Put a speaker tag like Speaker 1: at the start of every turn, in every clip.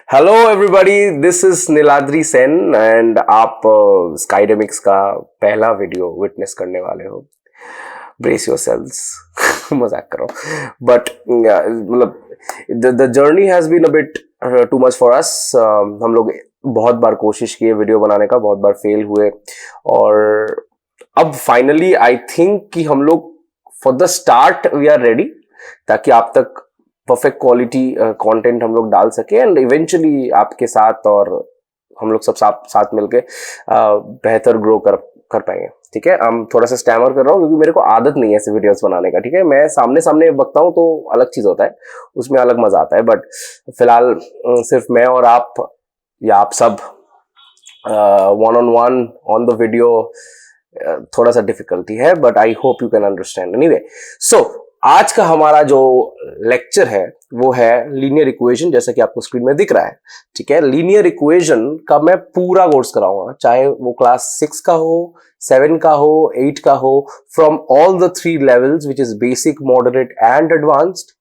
Speaker 1: Hello everybody, this is Niladri Sen and आप Skydemics का पहला वीडियो विटनेस करने वाले हो। Brace yourselves. मजाक करो, बट मतलब the journey has been a bit too much for us. हम लोग बहुत बार कोशिश किए वीडियो बनाने का, बहुत बार फेल हुए और अब फाइनली आई थिंक कि हम लोग for the start we are ready, ताकि आप तक परफेक्ट क्वालिटी कंटेंट हम लोग डाल सके एंड इवेंचुअली आपके साथ और हम लोग सब साथ मिलके बेहतर ग्रो कर पाएंगे। ठीक है, हम थोड़ा सा स्टैमर कर रहा हूँ क्योंकि मेरे को आदत नहीं है ऐसे वीडियोस बनाने का। ठीक है, मैं सामने सामने बकता हूँ तो अलग चीज होता है, उसमें अलग मजा आता है, बट फिलहाल सिर्फ मैं और आप या आप सब वन ऑन द वीडियो थोड़ा सा डिफिकल्टी है, but I hope you can understand. Anyway, so आज का हमारा जो लेक्चर है वो है लीनियर इक्वेशन, जैसा कि आपको स्क्रीन में दिख रहा है। ठीक है, लीनियर इक्वेशन का मैं पूरा कोर्स कराऊंगा, चाहे वो क्लास 6 का हो, 7 का हो, 8 का हो, from all the 3 levels which is basic, moderate and advanced,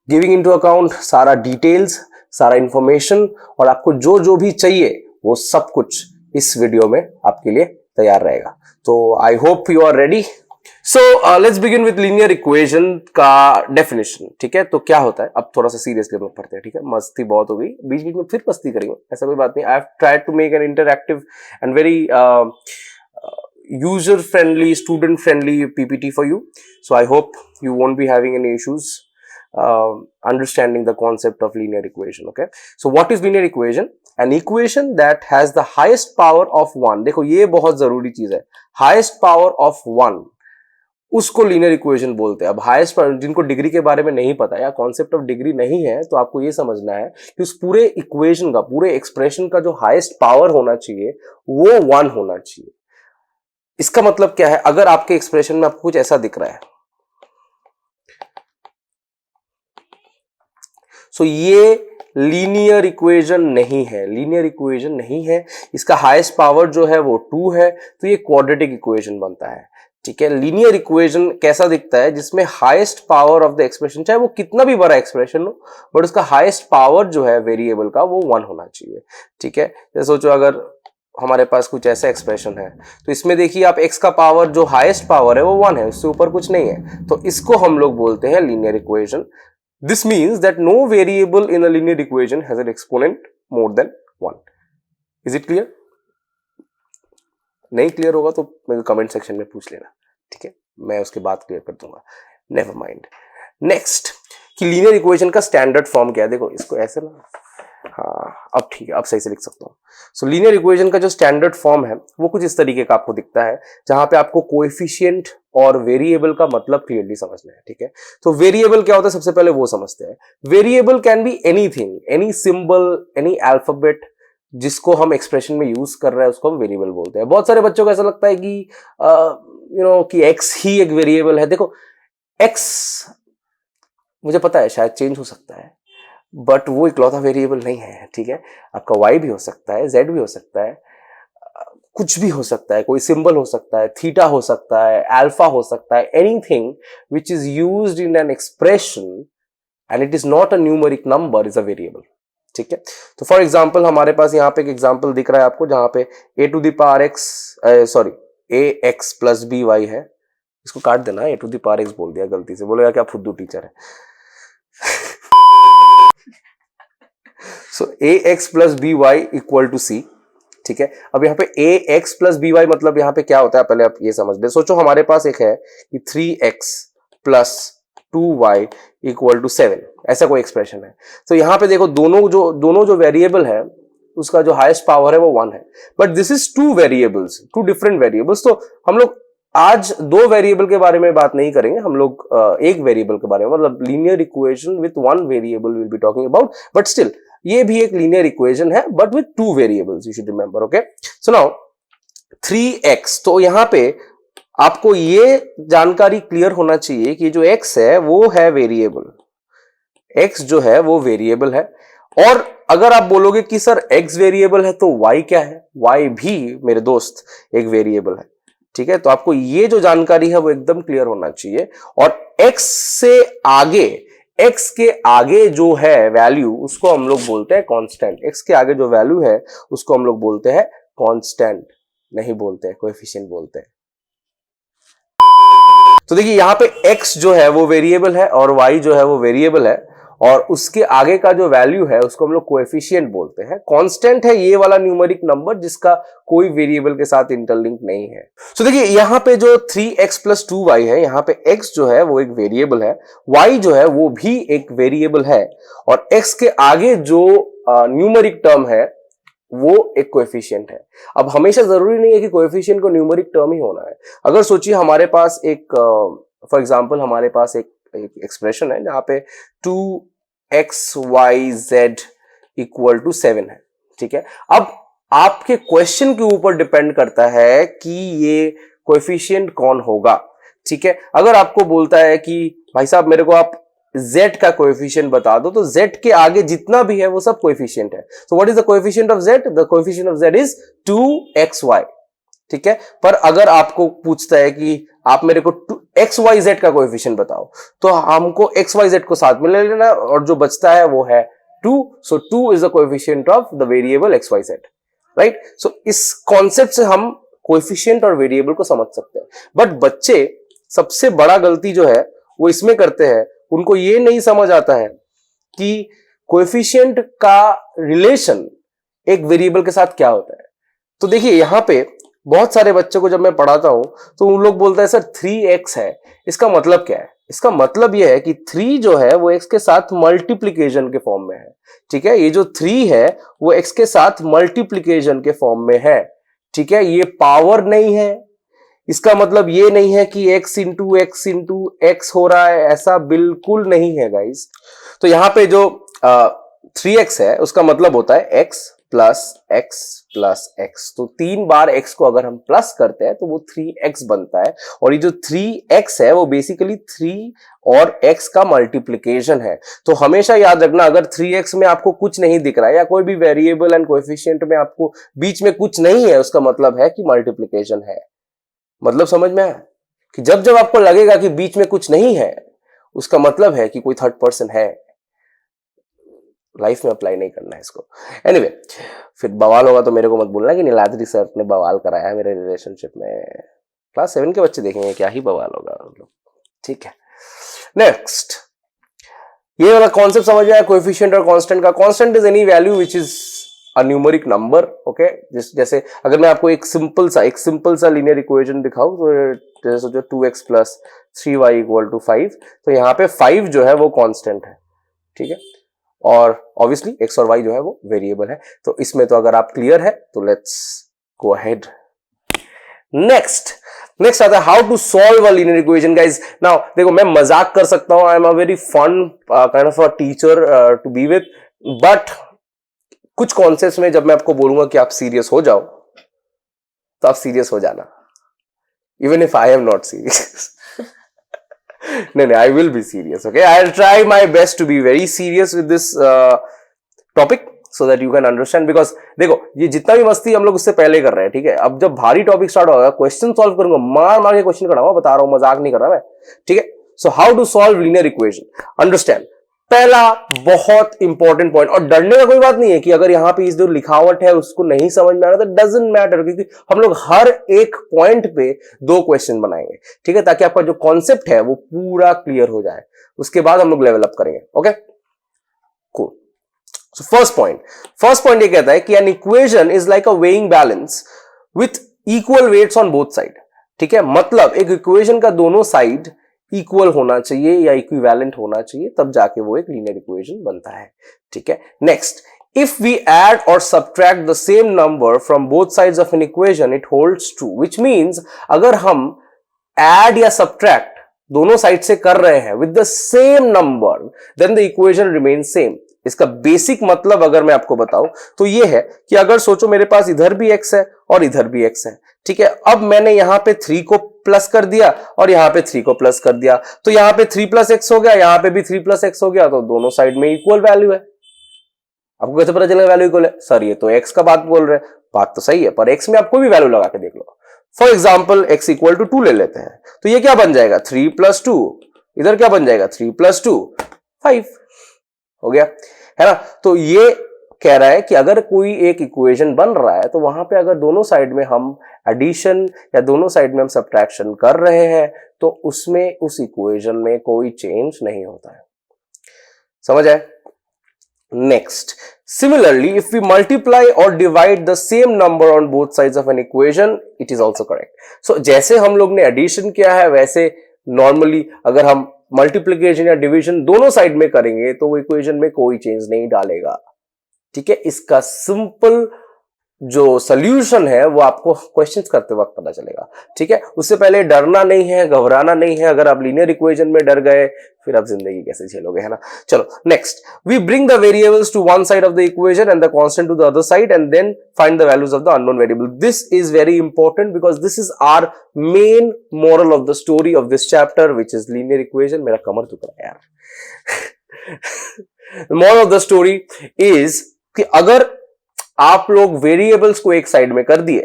Speaker 1: giving into account सारा डिटेल्स, सारा इंफॉर्मेशन, और आपको जो जो भी चाहिए वो सब कुछ इस वीडियो में आपके लिए तैयार रहेगा। तो I hope you are ready. So let's begin with linear equation का डेफिनेशन। ठीक है, तो क्या होता है, अब थोड़ा सा सीरियसली हम लोग पढ़ते हैं। ठीक है, मस्ती बहुत हो गई, बीच बीच में फिर मस्ती करेंगे, ऐसा कोई बात नहीं। I have tried to make an interactive and very user friendly, student friendly PPT for you, so I hope you won't be having any issues understanding the concept of linear equation. Okay, so what is linear equation? An equation that has the highest power of 1. देखो ये बहुत जरूरी चीज है, highest power of 1 उसको linear equation बोलते हैं। अब हाईएस्ट, जिनको डिग्री के बारे में नहीं पता या कॉन्सेप्ट ऑफ डिग्री नहीं है, तो आपको ये समझना है कि उस पूरे इक्वेशन का, पूरे एक्सप्रेशन का जो हाईएस्ट पावर होना चाहिए वो 1 होना चाहिए। इसका मतलब क्या है, अगर आपके एक्सप्रेशन में आपको कुछ ऐसा दिख रहा है, सो ये लीनियर इक्वेशन नहीं है, लीनियर इक्वेशन नहीं है, इसका हाईएस्ट पावर जो है वो 2 है, तो ये क्वाड्रेटिक इक्वेशन बनता है। ठीक है, लीनियर इक्वेशन कैसा दिखता है, जिसमें highest power of the expression, चाहे वो कितना भी बड़ा एक्सप्रेशन हो, बट उसका हाईएस्ट पावर जो है वेरिएबल का वो 1 होना चाहिए। ठीक है, जैसे सोचो अगर हमारे पास कुछ ऐसा एक्सप्रेशन है, तो इसमें देखिए आप x का पावर जो हाईएस्ट पावर है वो 1 है, उससे ऊपर कुछ नहीं है, तो इसको हम लोग बोलते हैं linear equation. This means that no variable in a linear equation has an exponent more than 1। Is it clear? नहीं क्लियर होगा तो मेरे कमेंट सेक्शन में पूछ लेना। ठीक है, मैं उसके बाद क्लियर कर दूंगा, नेवर माइंड। नेक्स्ट, कि लीनियर इक्वेशन का स्टैंडर्ड फॉर्म क्या है। देखो इसको ऐसे ना, हाँ अब ठीक है, अब सही से लिख सकता हूँ। सो लीनियर इक्वेशन का जो स्टैंडर्ड फॉर्म है वो कुछ इस तरीके का आपको दिखता है, जहां पे आपको कोएफिशिएंट और वेरिएबल का मतलब क्लियरली समझना है। ठीक है, तो वेरिएबल क्या होता है, सबसे पहले वो समझते हैं। Variable can be anything, any symbol, any alphabet, जिसको हम एक्सप्रेशन में यूज कर रहे हैं उसको हम वेरिएबल बोलते हैं। बहुत सारे बच्चों को ऐसा लगता है कि कि एक्स ही एक वेरिएबल है। देखो एक्स मुझे पता है शायद चेंज हो सकता है, बट वो इकलौता वेरिएबल नहीं है। ठीक है, आपका y भी हो सकता है, z भी हो सकता है, कुछ भी हो सकता है, कोई सिंबल हो सकता है, थीटा हो सकता है, अल्फा हो सकता है, anything which is used in an expression and it is not a numeric number is a variable. ठीक है, तो फॉर एग्जांपल हमारे पास यहाँ पे एक एग्जांपल दिख रहा है आपको, जहां पे ax प्लस बी वाई है। इसको काट देना, a to the power x बोल दिया गलती से, बोलेगा क्या फुद्दू टीचर है। So ax plus B Y equal to c। ठीक है, अब यहाँ पे ax प्लस बी वाई मतलब यहाँ पे क्या होता है, पहले आप ये समझ ले। सोचो हमारे पास एक है कि 3x plus 2y equal to 7, ऐसा कोई एक्सप्रेशन है। तो यहाँ पे देखो दोनों जो वेरिएबल है उसका जो हाईएस्ट पावर है वो 1 है, but this is 2 variables, 2 different variables. तो हम लोग आज 2 वेरिएबल के बारे में बात नहीं करेंगे, हम लोग एक वेरिएबल के बारे में, मतलब linear equation with 1 variable will be talking about, but still ये भी एक लीनियर इक्वेशन है but with 2 variables, you should remember. Okay, so now 3x, तो यहां पे आपको ये जानकारी क्लियर होना चाहिए कि जो x है वो है वेरिएबल, x जो है वो वेरिएबल है। और अगर आप बोलोगे कि सर x वेरिएबल है तो y क्या है, y भी मेरे दोस्त एक वेरिएबल है। ठीक है, तो आपको ये जो जानकारी है वो एकदम क्लियर होना चाहिए। और x से आगे x के आगे जो है वैल्यू उसको हम लोग बोलते हैं कांस्टेंट। x के आगे जो वैल्यू है उसको हम लोग बोलते हैं कांस्टेंट, नहीं बोलते हैं कोएफिशिएंट बोलते हैं। तो देखिए यहां पे x जो है वो वेरिएबल है और y जो है वो वेरिएबल है, और उसके आगे का जो वैल्यू है उसको हम लोग कोएफिशिएंट बोलते हैं। कांस्टेंट है ये वाला न्यूमेरिक नंबर जिसका कोई वेरिएबल के साथ इंटरलिंक नहीं है। तो देखिए यहां पे जो 3x + 2y है, यहां पे x जो है वो एक वेरिएबल है, y जो है वो भी एक वेरिएबल है, और x के आगे जो न्यूमेरिक टर्म है वो एक कोएफिशिएंट है। अब हमेशा जरूरी नहीं है कि कोएफिशिएंट को न्यूमेरिक टर्म ही होना है। अगर सोचिए हमारे पास एक फॉर एग्जांपल हमारे पास एक एक्सप्रेशन है जहां पे 2xyz = 7 है, ठीक है। अब आपके क्वेश्चन के ऊपर डिपेंड करता है कि ये कोएफिशिएंट कौन होगा, ठीक है। अगर आपको बोलता है कि भाई साहब मेरे को आप z का कोएफिशिएंट बता दो, तो z के आगे जितना भी है वो सब कोएफिशिएंट है। So what is the coefficient of z? The coefficient of z is 2xy, ठीक है। पर अगर आपको पूछता है कि आप मेरे को xyz का कोएफिशिएंट बताओ, तो हमको xyz को साथ में ले लेना और जो बचता है वो है 2। So 2 is the coefficient of the variable xyz, right. So इस कॉन्सेप्ट से हम कोएफिशिएंट और वेरिएबल को समझ सकते हैं। बट बच्चे सबसे बड़ा गलती जो है वो इसमें करते हैं, उनको ये नहीं समझ आता है कि कोएफिशिएंट का रिलेशन एक वेरिएबल के साथ क्या होता है। तो देखिए यहां पे बहुत सारे बच्चों को जब मैं पढ़ाता हूं तो उन लोग बोलते हैं सर 3x है, इसका मतलब क्या है? इसका मतलब यह है कि 3 जो है वो x के साथ मल्टीप्लिकेशन के फॉर्म में है, ठीक है। ये जो 3 है वो x के साथ मल्टीप्लिकेशन के फॉर्म में है, ठीक है। ये पावर नहीं है, इसका मतलब ये नहीं है कि x इंटू x हो रहा है, ऐसा बिल्कुल नहीं है गाइस। तो यहां पे जो 3x है उसका मतलब होता है x प्लस x। तो 3 बार x को अगर हम प्लस करते हैं तो वो 3x बनता है, और ये जो 3x है वो बेसिकली 3 और x का मल्टीप्लिकेशन है। तो हमेशा याद रखना, अगर 3x में आपको कुछ नहीं दिख रहा है या कोई भी वेरिएबल एंड कोएफिशिएंट में आपको बीच में कुछ नहीं है, उसका मतलब है कि मल्टीप्लिकेशन है। मतलब समझ में आया कि जब जब आपको लगेगा कि बीच में कुछ नहीं है, उसका मतलब है कि कोई थर्ड पर्सन है। लाइफ में अप्लाई नहीं करना है इसको। एनीवे, फिर बवाल होगा तो मेरे को मत बोलना कि नीलाद्री सर ने बवाल कराया है मेरे रिलेशनशिप में। क्लास 7 के बच्चे देखेंगे क्या ही बवाल होगा, ठीक है। नेक्स्ट, ये वाला कॉन्सेप्ट समझ आया कोएफिशिएंट और कांस्टेंट का। Constant is any value which is a numeric number, okay. जैसे अगर मैं आपको एक सिंपल सा लीनियर इक्वेशन दिखाऊं, तो जैसे सोचो 2x + 3y = 5, तो यहाँ पे 5 जो है वो कांस्टेंट है, ठीक है। और ऑब्वियसली x और y जो है वो वेरिएबल है। तो इसमें तो अगर आप क्लियर है तो लेट्स गो अहेड। नेक्स्ट आता है how to solve a linear equation. Guys now देखो, मैं मजाक कर सकता हूं, I am a very fun kind of a teacher to be with, but कुछ कॉन्सेप्ट्स में जब मैं आपको बोलूंगा कि आप सीरियस हो जाओ, तो आप सीरियस हो जाना, even if I am not serious. नहीं, I will be serious, okay? I'll try my best to be very serious with this topic so that you can understand, because देखो ये जितना भी मस्ती हम लोग उससे पहले कर रहे हैं, ठीक है। अब जब भारी टॉपिक स्टार्ट होगा, क्वेश्चन सॉल्व करूंगा, मार के क्वेश्चन कराऊंगा, बता रहा हूं, मजाक नहीं कर रहा मैं, ठीक है। So how to solve linear equation, understand. पहला बहुत इंपॉर्टेंट पॉइंट, और डरने का कोई बात नहीं है कि अगर यहाँ पे इस जो लिखावट है उसको नहीं समझ में आ रहा तो डजंट मैटर, क्योंकि हम लोग हर एक पॉइंट पे 2 क्वेश्चन बनाएंगे, ठीक है, ताकि आपका जो कॉन्सेप्ट है वो पूरा क्लियर हो जाए। उसके बाद हम लोग लेवल अप करेंगे, okay cool. So first point ये कहता है कि an equation is like a weighing balance with equal weights on both side, ठीक है। मतलब एक इक्वेशन का दोनों साइड इक्वल होना चाहिए या इक्विवेलेंट होना चाहिए, तब जाके वो एक लीनियर इक्वेशन बनता है, ठीक है। Next, if we add or subtract the same number from both sides of an equation it holds true, which means अगर हम add या subtract दोनों साइड से कर रहे हैं with the same number then the equation remains same। इसका basic मतलब अगर मैं आपको बताऊं तो ये है कि अगर सोचो मेरे पास इधर भी x है और इधर भी x है, ठीक है। अब मैंने यहां पे 3 को प्लस कर दिया और यहां पे 3 को प्लस कर दिया, तो यहां पे 3 + x हो गया, यहां पे भी 3 + x हो गया, तो दोनों साइड में इक्वल वैल्यू है। आपको कैसे पता चलेगा वैल्यू इक्वल है? सर ये तो x का बात बोल रहे हैं, बात तो सही है, पर x में आप कोई भी वैल्यू लगा के देख लो। फॉर एग्जाम्पल x = 2 ले लेते हैं, तो ये क्या बन जाएगा 3 + 2, इधर क्या बन जाएगा 3 + 2, 5 हो गया, है ना। तो ये कह रहा है कि अगर कोई एक इक्वेशन बन रहा है तो वहां पे अगर दोनों साइड में हम एडिशन या दोनों साइड में हम सब्ट्रैक्शन कर रहे हैं तो उसमें उस इक्वेशन में कोई चेंज नहीं होता है। समझ आए? Next, similarly if we multiply और divide the same number on both sides of an equation it is also correct. So जैसे हम लोग ने एडिशन किया है वैसे नॉर्मली अगर हम मल्टीप्लीकेशन या डिवीजन दोनों साइड में करेंगे तो वो इक्वेशन में कोई चेंज नहीं डालेगा। ठीक है, इसका सिंपल जो सॉल्यूशन है वो आपको क्वेश्चंस करते वक्त पता चलेगा। ठीक है, उससे पहले डरना नहीं है, घबराना नहीं है। अगर आप लीनियर इक्वेशन में डर गए फिर आप जिंदगी कैसे झेलोगे, है ना। चलो next, we bring the variables to one side of the equation and the constant to the other side and then find the values of the unknown variable. This is very important because this is our main moral of the story of this chapter which is linear equation. मेरा कमर दुख रहा है यार। Moral of the story is कि अगर आप लोग वेरिएबल्स को एक साइड में कर दिए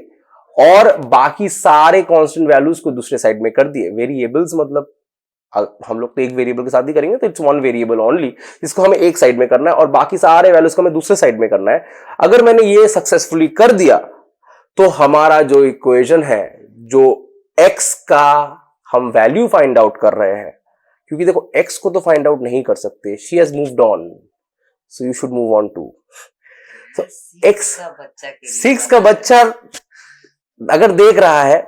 Speaker 1: और बाकी सारे कांस्टेंट वैल्यूज को दूसरे साइड में कर दिए, वेरिएबल्स मतलब हम लोग तो एक वेरिएबल के साथ ही करेंगे तो इट्स वन वेरिएबल ओनली, इसको हमें एक साइड में करना है और बाकी सारे वैल्यूज को हमें दूसरे साइड में करना है। अगर मैंने ये सक्सेसफुली कर दिया तो हमारा जो इक्वेशन है, जो x का हम वैल्यू फाइंड आउट कर रहे हैं, क्योंकि देखो x को तो फाइंड आउट नहीं कर सकते, she has moved on, so you should move on too. तो x 6 का बच्चा अगर देख रहा है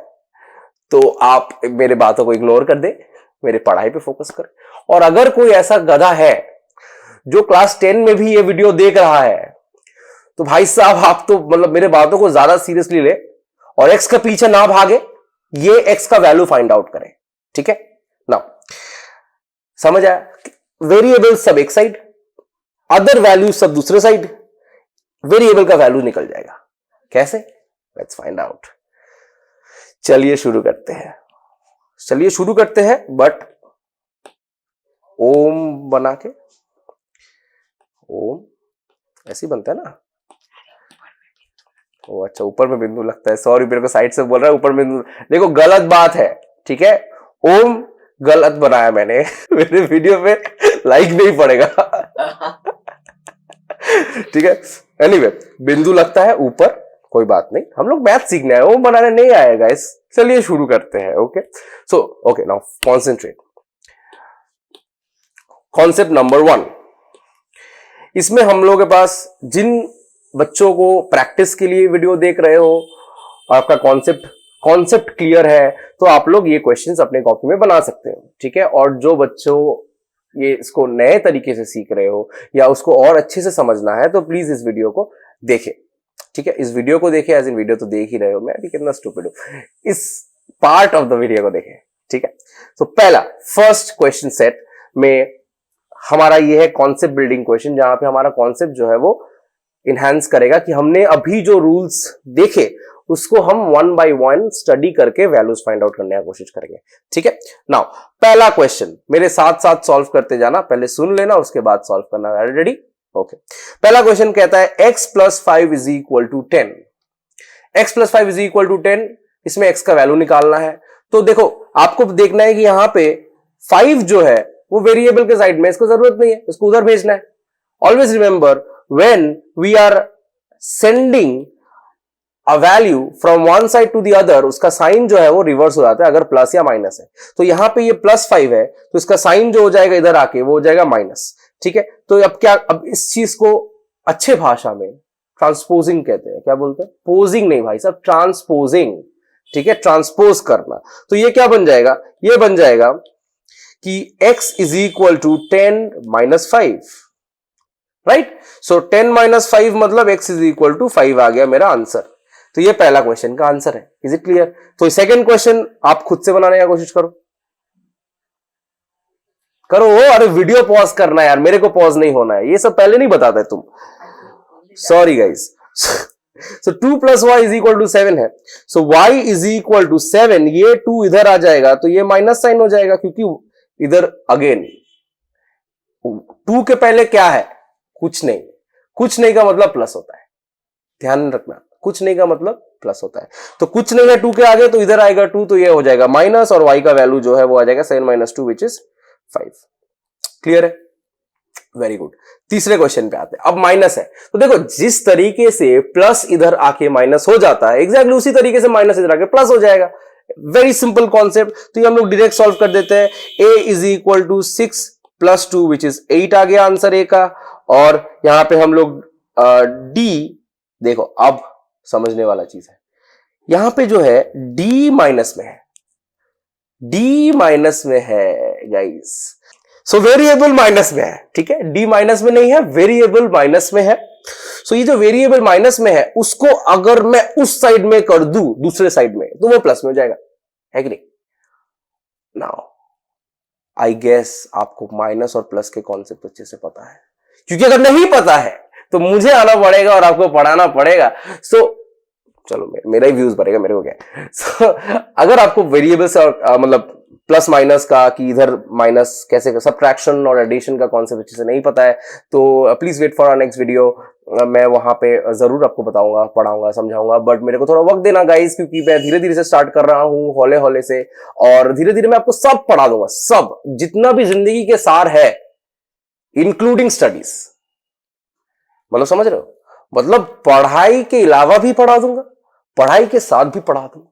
Speaker 1: तो आप मेरे बातों को इग्नोर कर दे, मेरे पढ़ाई पे फोकस कर। और अगर कोई ऐसा गधा है जो क्लास 10 में भी ये वीडियो देख रहा है तो भाई साहब आप तो मतलब मेरे बातों को ज्यादा सीरियसली ले और x का पीछे ना भागे, ये x का वैल्यू फाइंड आउट करें। ठीक है ना, समझ आया? वेरिएबल सब एक साइड, अदर वैल्यू सब दूसरे साइड, वेरिएबल का वैल्यू निकल जाएगा। कैसे? Let's find out. चलिए शुरू करते हैं बट ओम बना के, ओम ऐसे ही बनता है ना। ओ अच्छा, ऊपर में बिंदु लगता है, सॉरी मेरे को साइड से बोल रहा है ऊपर बिंदु। देखो गलत बात है, ठीक है, ओम गलत बनाया मैंने। मेरे वीडियो पे लाइक नहीं पड़ेगा। ठीक है, एनीवे बिंदु लगता है ऊपर, कोई बात नहीं, हम लोग मैथ सीखने आए, ओम बनाने नहीं आए गाइस। चलिए शुरू करते हैं। Okay so okay now concentrate. Concept number 1, इसमें हम लोग के पास जिन बच्चों को प्रैक्टिस के लिए वीडियो देख रहे हो और आपका कॉन्सेप्ट क्लियर है तो आप लोग ये क्वेश्चंस अपने कॉपी में बना सकते हो। ठीक है, और जो बच्चों ये इसको नए तरीके से सीख रहे हो या उसको और अच्छे से समझना है तो प्लीज इस वीडियो को देखें। ठीक है, इस वीडियो को देखें, एज इन वीडियो तो देख ही रहे हो, मैं भी कितना स्टूपिड हूं, इस पार्ट ऑफ द वीडियो को देखें। ठीक है, तो पहला फर्स्ट क्वेश्चन सेट में हमारा ये है कॉन्सेप्ट बिल्डिंग क्वेश्चन, जहां पे हमारा कॉन्सेप्ट जो है वो इनहैंस करेगा कि हमने अभी जो रूल्स देखे उसको हम 1 by 1 स्टडी करके वैल्यूज फाइंड आउट करने की कोशिश करेंगे। ठीक है, नाउ पहला क्वेश्चन मेरे साथ साथ सॉल्व करते जाना, पहले सुन लेना उसके बाद सॉल्व करना। रेडी? ओके, पहला क्वेश्चन कहता है x + 5 = 10। x + 5 = 10, इसमें x का वैल्यू निकालना है। तो देखो आपको देखना है कि यहां पे 5 जो है वो वेरिएबल के साइड में, इसको जरूरत नहीं है, इसको उधर भेजना है। Always remember when we are sending a value from one side to the other, उसका साइन जो है वो रिवर्स हो जाता है अगर प्लस या माइनस है। तो यहां पे ये +5 है तो इसका साइन जो हो जाएगा इधर आके वो हो जाएगा माइनस। ठीक है, तो अब क्या, अब इस चीज को अच्छे भाषा में ट्रांसपोजिंग कहते हैं। क्या बोलते हैं? पोजिंग नहीं भाई साहब, ट्रांसपोजिंग। ठीक है, ट्रांसपोज करना। तो ये क्या बन जाएगा? ये बन जाएगा कि x = 10 - 5, राइट? सो 10 - 5 मतलब x = 5 आ गया मेरा आंसर। तो ये पहला क्वेश्चन का आंसर है। Is it clear? तो सेकंड क्वेश्चन आप खुद से बनाने की कोशिश करो। अरे वीडियो पॉज करना है यार, मेरे को पॉज नहीं होना है, ये सब पहले नहीं बताते तुम। Sorry guys. सो 2 + y = 7 है। सो y = 7, ये 2 इधर आ जाएगा तो ये माइनस साइन हो जाएगा, क्योंकि इधर अगेन 2 के पहले क्या है? कुछ नहीं। कुछ नहीं का मतलब प्लस होता है, ध्यान रखना, कुछ नहीं का मतलब प्लस होता है। तो कुछ नहीं है 2 के आगे तो इधर आएगा 2, तो ये हो जाएगा माइनस, और y का वैल्यू जो है वो आ जाएगा 7 - 2 विच इज 5। क्लियर है? Very good. तीसरे क्वेश्चन पे आते हैं। अब माइनस है तो देखो जिस तरीके से प्लस इधर आके माइनस हो जाता है एग्जैक्टली उसी तरीके से माइनस इधर आके प्लस हो जाएगा। Very simple concept. तो ये हम लोग डायरेक्ट सॉल्व कर देते हैं। a is equal to 6 plus 2 which is 8 आ गया आंसर a का। और यहां पे हम लोग d, देखो अब समझने वाला चीज है, यहां पे जो है d माइनस में है, d माइनस में है गाइस। सो वेरिएबल माइनस में है, ठीक है, d माइनस में नहीं है, वेरिएबल माइनस में है। सो ये जो वेरिएबल माइनस में है उसको अगर मैं उस साइड में कर दूं दूसरे साइड में तो वो प्लस में हो जाएगा, है कि नहीं? नाउ आई गेस आपको माइनस और प्लस के कॉन्सेप्ट अच्छे से पता है, क्योंकि अगर नहीं पता है तो मुझे आना पड़ेगा और आपको पढ़ाना पड़ेगा। सो चलो मेरा ही व्यूज बढ़ेगा, मेरे को क्या। सो अगर आपको वेरिएबल से मतलब प्लस माइनस का कि इधर माइनस कैसे सब्ट्रैक्शन और एडिशन का कॉन्सेप्ट अच्छे से नहीं पता है तो please wait for our next video. मैं वहां पे जरूर आपको बताऊंगा, पढ़ाऊंगा, समझाऊंगा, बट मेरे को थोड़ा वक्त देना गाइस, क्योंकि मैं धीरे धीरे से स्टार्ट कर रहा हूं, हौले हौले से, और धीरे धीरे मैं आपको सब पढ़ा दूंगा, सब जितना भी जिंदगी के सार है इंक्लूडिंग स्टडीज। मतलब समझ रहे हो, मतलब पढ़ाई के अलावा भी पढ़ा दूंगा, पढ़ाई के साथ भी पढ़ा दूंगा,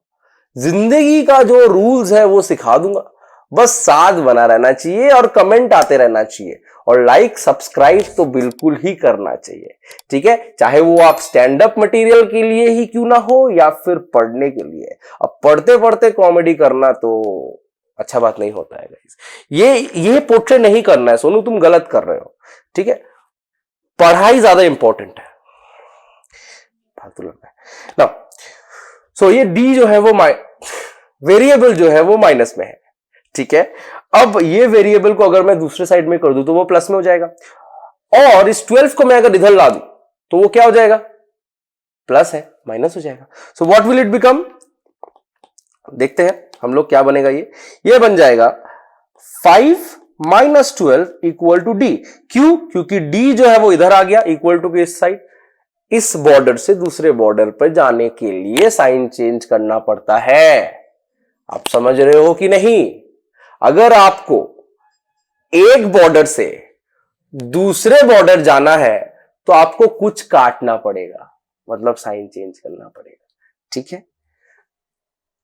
Speaker 1: जिंदगी का जो रूल्स है वो सिखा दूंगा। बस साथ बना रहना चाहिए और कमेंट आते रहना चाहिए और लाइक सब्सक्राइब तो बिल्कुल ही करना चाहिए, ठीक है, चाहे वो आप स्टैंड अप मटेरियल के लिए ही क्यों ना हो या फिर पढ़ने के लिए। अब पढ़ते पढ़ते कॉमेडी करना तो अच्छा बात नहीं होता है गाइस। ये पोर्ट्रेट नहीं करना है सोनू, तुम गलत कर रहे हो, ठीक है, पढ़ाई ज्यादा इंपॉर्टेंट है, फालतू लग रहा है ना। सो ये d जो है वो वेरिएबल जो है वो माइनस में है, ठीक है। अब ये वेरिएबल को अगर मैं दूसरे साइड में कर दूं तो वो प्लस में हो जाएगा, और इस 12 को मैं अगर इधर ला दूं तो वो क्या हो जाएगा, प्लस है, माइनस हो जाएगा। So what will it become, देखते हैं हम लोग क्या बनेगा। ये बन जाएगा 5 माइनस 12 इक्वल टू डी। क्यों? क्योंकि d जो है वो इधर आ गया इक्वल टू के इस साइड, इस बॉर्डर से दूसरे बॉर्डर पर जाने के लिए साइन चेंज करना पड़ता है। आप समझ रहे हो कि नहीं? अगर आपको एक बॉर्डर से दूसरे बॉर्डर जाना है तो आपको कुछ काटना पड़ेगा, मतलब साइन चेंज करना पड़ेगा, ठीक है।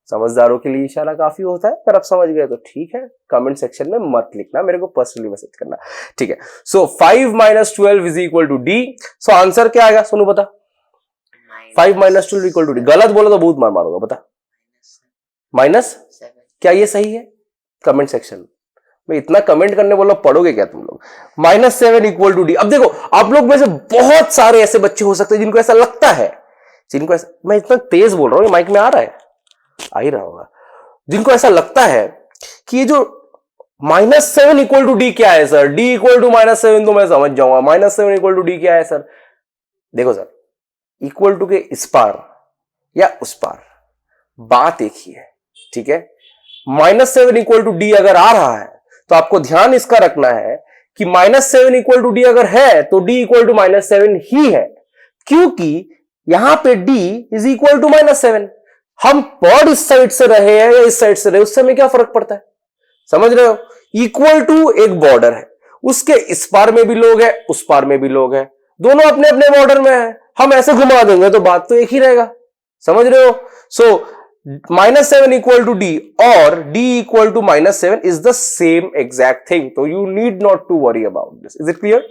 Speaker 1: समझदारों के लिए इशारा काफी होता है, अगर आप समझ गए तो ठीक है, कमेंट सेक्शन में मत लिखना, मेरे को पर्सनली मैसेज करना, ठीक है। So 5 minus 12 is equal to D. So answer क्या आएगा सोनू बता? 5 माइनस 12 इक्वल टू डी। गलत बोला तो बहुत मार मारूंगा, बता। माइनस, क्या ये सही है? कमेंट सेक्शन में इतना कमेंट करने बोलो, पढ़ोगे क्या तुम लोग? -7 इक्वल टू डी। अब देखो आप लोग में से बहुत सारे ऐसे बच्चे हो सकते हैं जिनको ऐसा लगता है, जिनको ऐसा, मैं इतना तेज बोल रहा हूं, माइक में आ रहा है, आ ही रहा होगा, जिनको ऐसा लगता है कि ये जो -7 इक्वल टू डी क्या है सर, d इक्वल टू -7 तो मैं समझ जाऊंगा, -7 इक्वल टू डी क्या है सर? देखो सर, इक्वल टू के इस पार या उस पार बात एक ही है, ठीक है। -7 इक्वल टू डी अगर आ रहा है तो आपको ध्यान इसका रखना है कि -7 इक्वल टू डी अगर है तो d इक्वल टू -7 ही है, क्योंकि यहां पे d इज इक्वल टू -7। हम पढ़ इस साइड से रहे हैं या इस साइड से रहे, उससे हमें क्या फर्क पड़ता है? समझ रहे हो? इक्वल टू एक बॉर्डर है, उसके इस पार में भी लोग हैं, उस पार में भी लोग हैं, दोनों अपने अपने बॉर्डर में है, हम ऐसे घुमा देंगे तो बात तो एक ही रहेगा, समझ रहे हो? सो -7 इक्वल टू डी और d equal to -7 is the same exact thing, तो you need not to worry about this. Is it clear?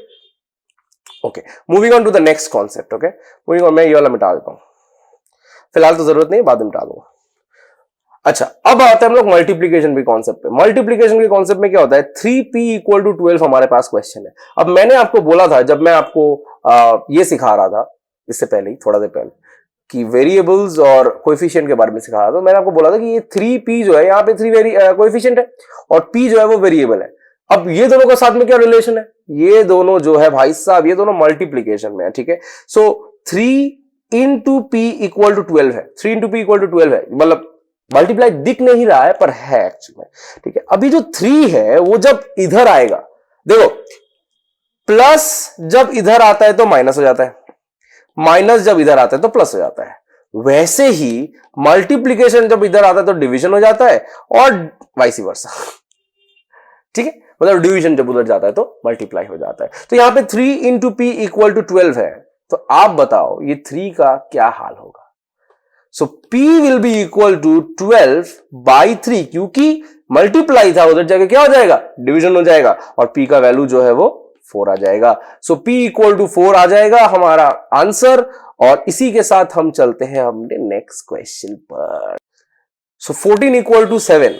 Speaker 1: Okay, moving on to the next concept. Okay, moving on, मैं ये वाला मिटा देता हूं, फिलहाल तो जरूरत नहीं, बाद में मिटा दूंगा। अच्छा, अब आते हैं हम लोग मल्टीप्लीकेशन के कॉन्सेप्ट पे। मल्टीप्लीकेशन के कॉन्सेप्ट में क्या होता है, 3p इक्वल टू 12 हमारे पास क्वेश्चन है। अब मैंने आपको बोला था, जब मैं आपको ये सिखा रहा था, इससे पहले ही थोड़ा देर पहले, कि वेरिएबल्स और कोएफिशिएंट के बारे में सिखा रहा था, मैंने आपको बोला था कि ये 3p जो है, यहाँ पे 3 कोएफिशिएंट है और p जो है वो वेरिएबल है। अब ये दोनों का साथ में क्या रिलेशन है? ये दोनों जो है भाई साहब, ये दोनों मल्टीप्लीकेशन में है, ठीक है। सो 3 इंटू p इक्वल टू 12 है, 3 इंटू p इक्वल टू 12 है, मतलब मल्टीप्लाई दिख नहीं रहा है पर है एक्चुअली, ठीक है। अभी जो 3 है वो जब इधर आएगा, देखो प्लस जब इधर आता है तो माइनस हो जाता है, माइनस जब इधर आता है तो प्लस हो जाता है, वैसे ही मल्टीप्लीकेशन जब इधर आता है तो डिवीजन हो जाता है और वाइस वर्सा, ठीक है। मतलब डिवीजन जब उधर जाता है तो मल्टीप्लाई हो जाता है। तो यहां पे 3 इंटू पी इक्वल टू 12 है, तो आप बताओ ये 3 का क्या हाल होगा। So P will be equal to 12 by 3, क्योंकि मल्टीप्लाई था उधर जाके क्या हो जाएगा, डिवीजन हो जाएगा, और P का वैल्यू जो है वो 4 आ जाएगा। सो P इक्वल टू 4 आ जाएगा हमारा आंसर। और इसी के साथ हम चलते हैं हमने नेक्स्ट क्वेश्चन पर। सो 14 इक्वल टू 7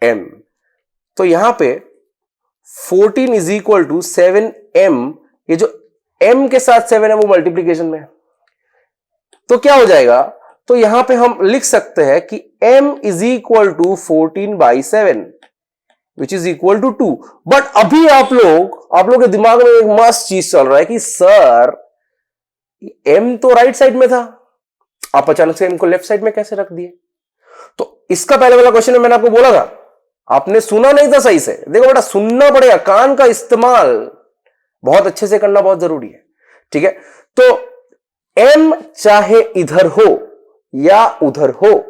Speaker 1: m, तो यहां पे 14 इज इक्वल टू 7m, ये जो m के साथ 7 है वो मल्टीप्लीकेशन में है, तो क्या हो जाएगा, तो यहां पे हम लिख सकते हैं कि m is equal to 14 by 7 which is equal to 2। But अभी आप लोग के दिमाग में एक मस्त चीज चल रहा है कि सर m तो राइट साइड में था, आप अचानक से m को लेफ्ट साइड में कैसे रख दिए। तो इसका पहले वाला क्वेश्चन में मैंने आपको बोला था, आपने सुना नहीं था सही से। देखो बेटा, सुनना पड़ेगा, कान का इस्तेमाल बहुत अच्छे से करना बहुत जरूरी है, ठीक है। तो m चाहे इधर हो या उधर हो,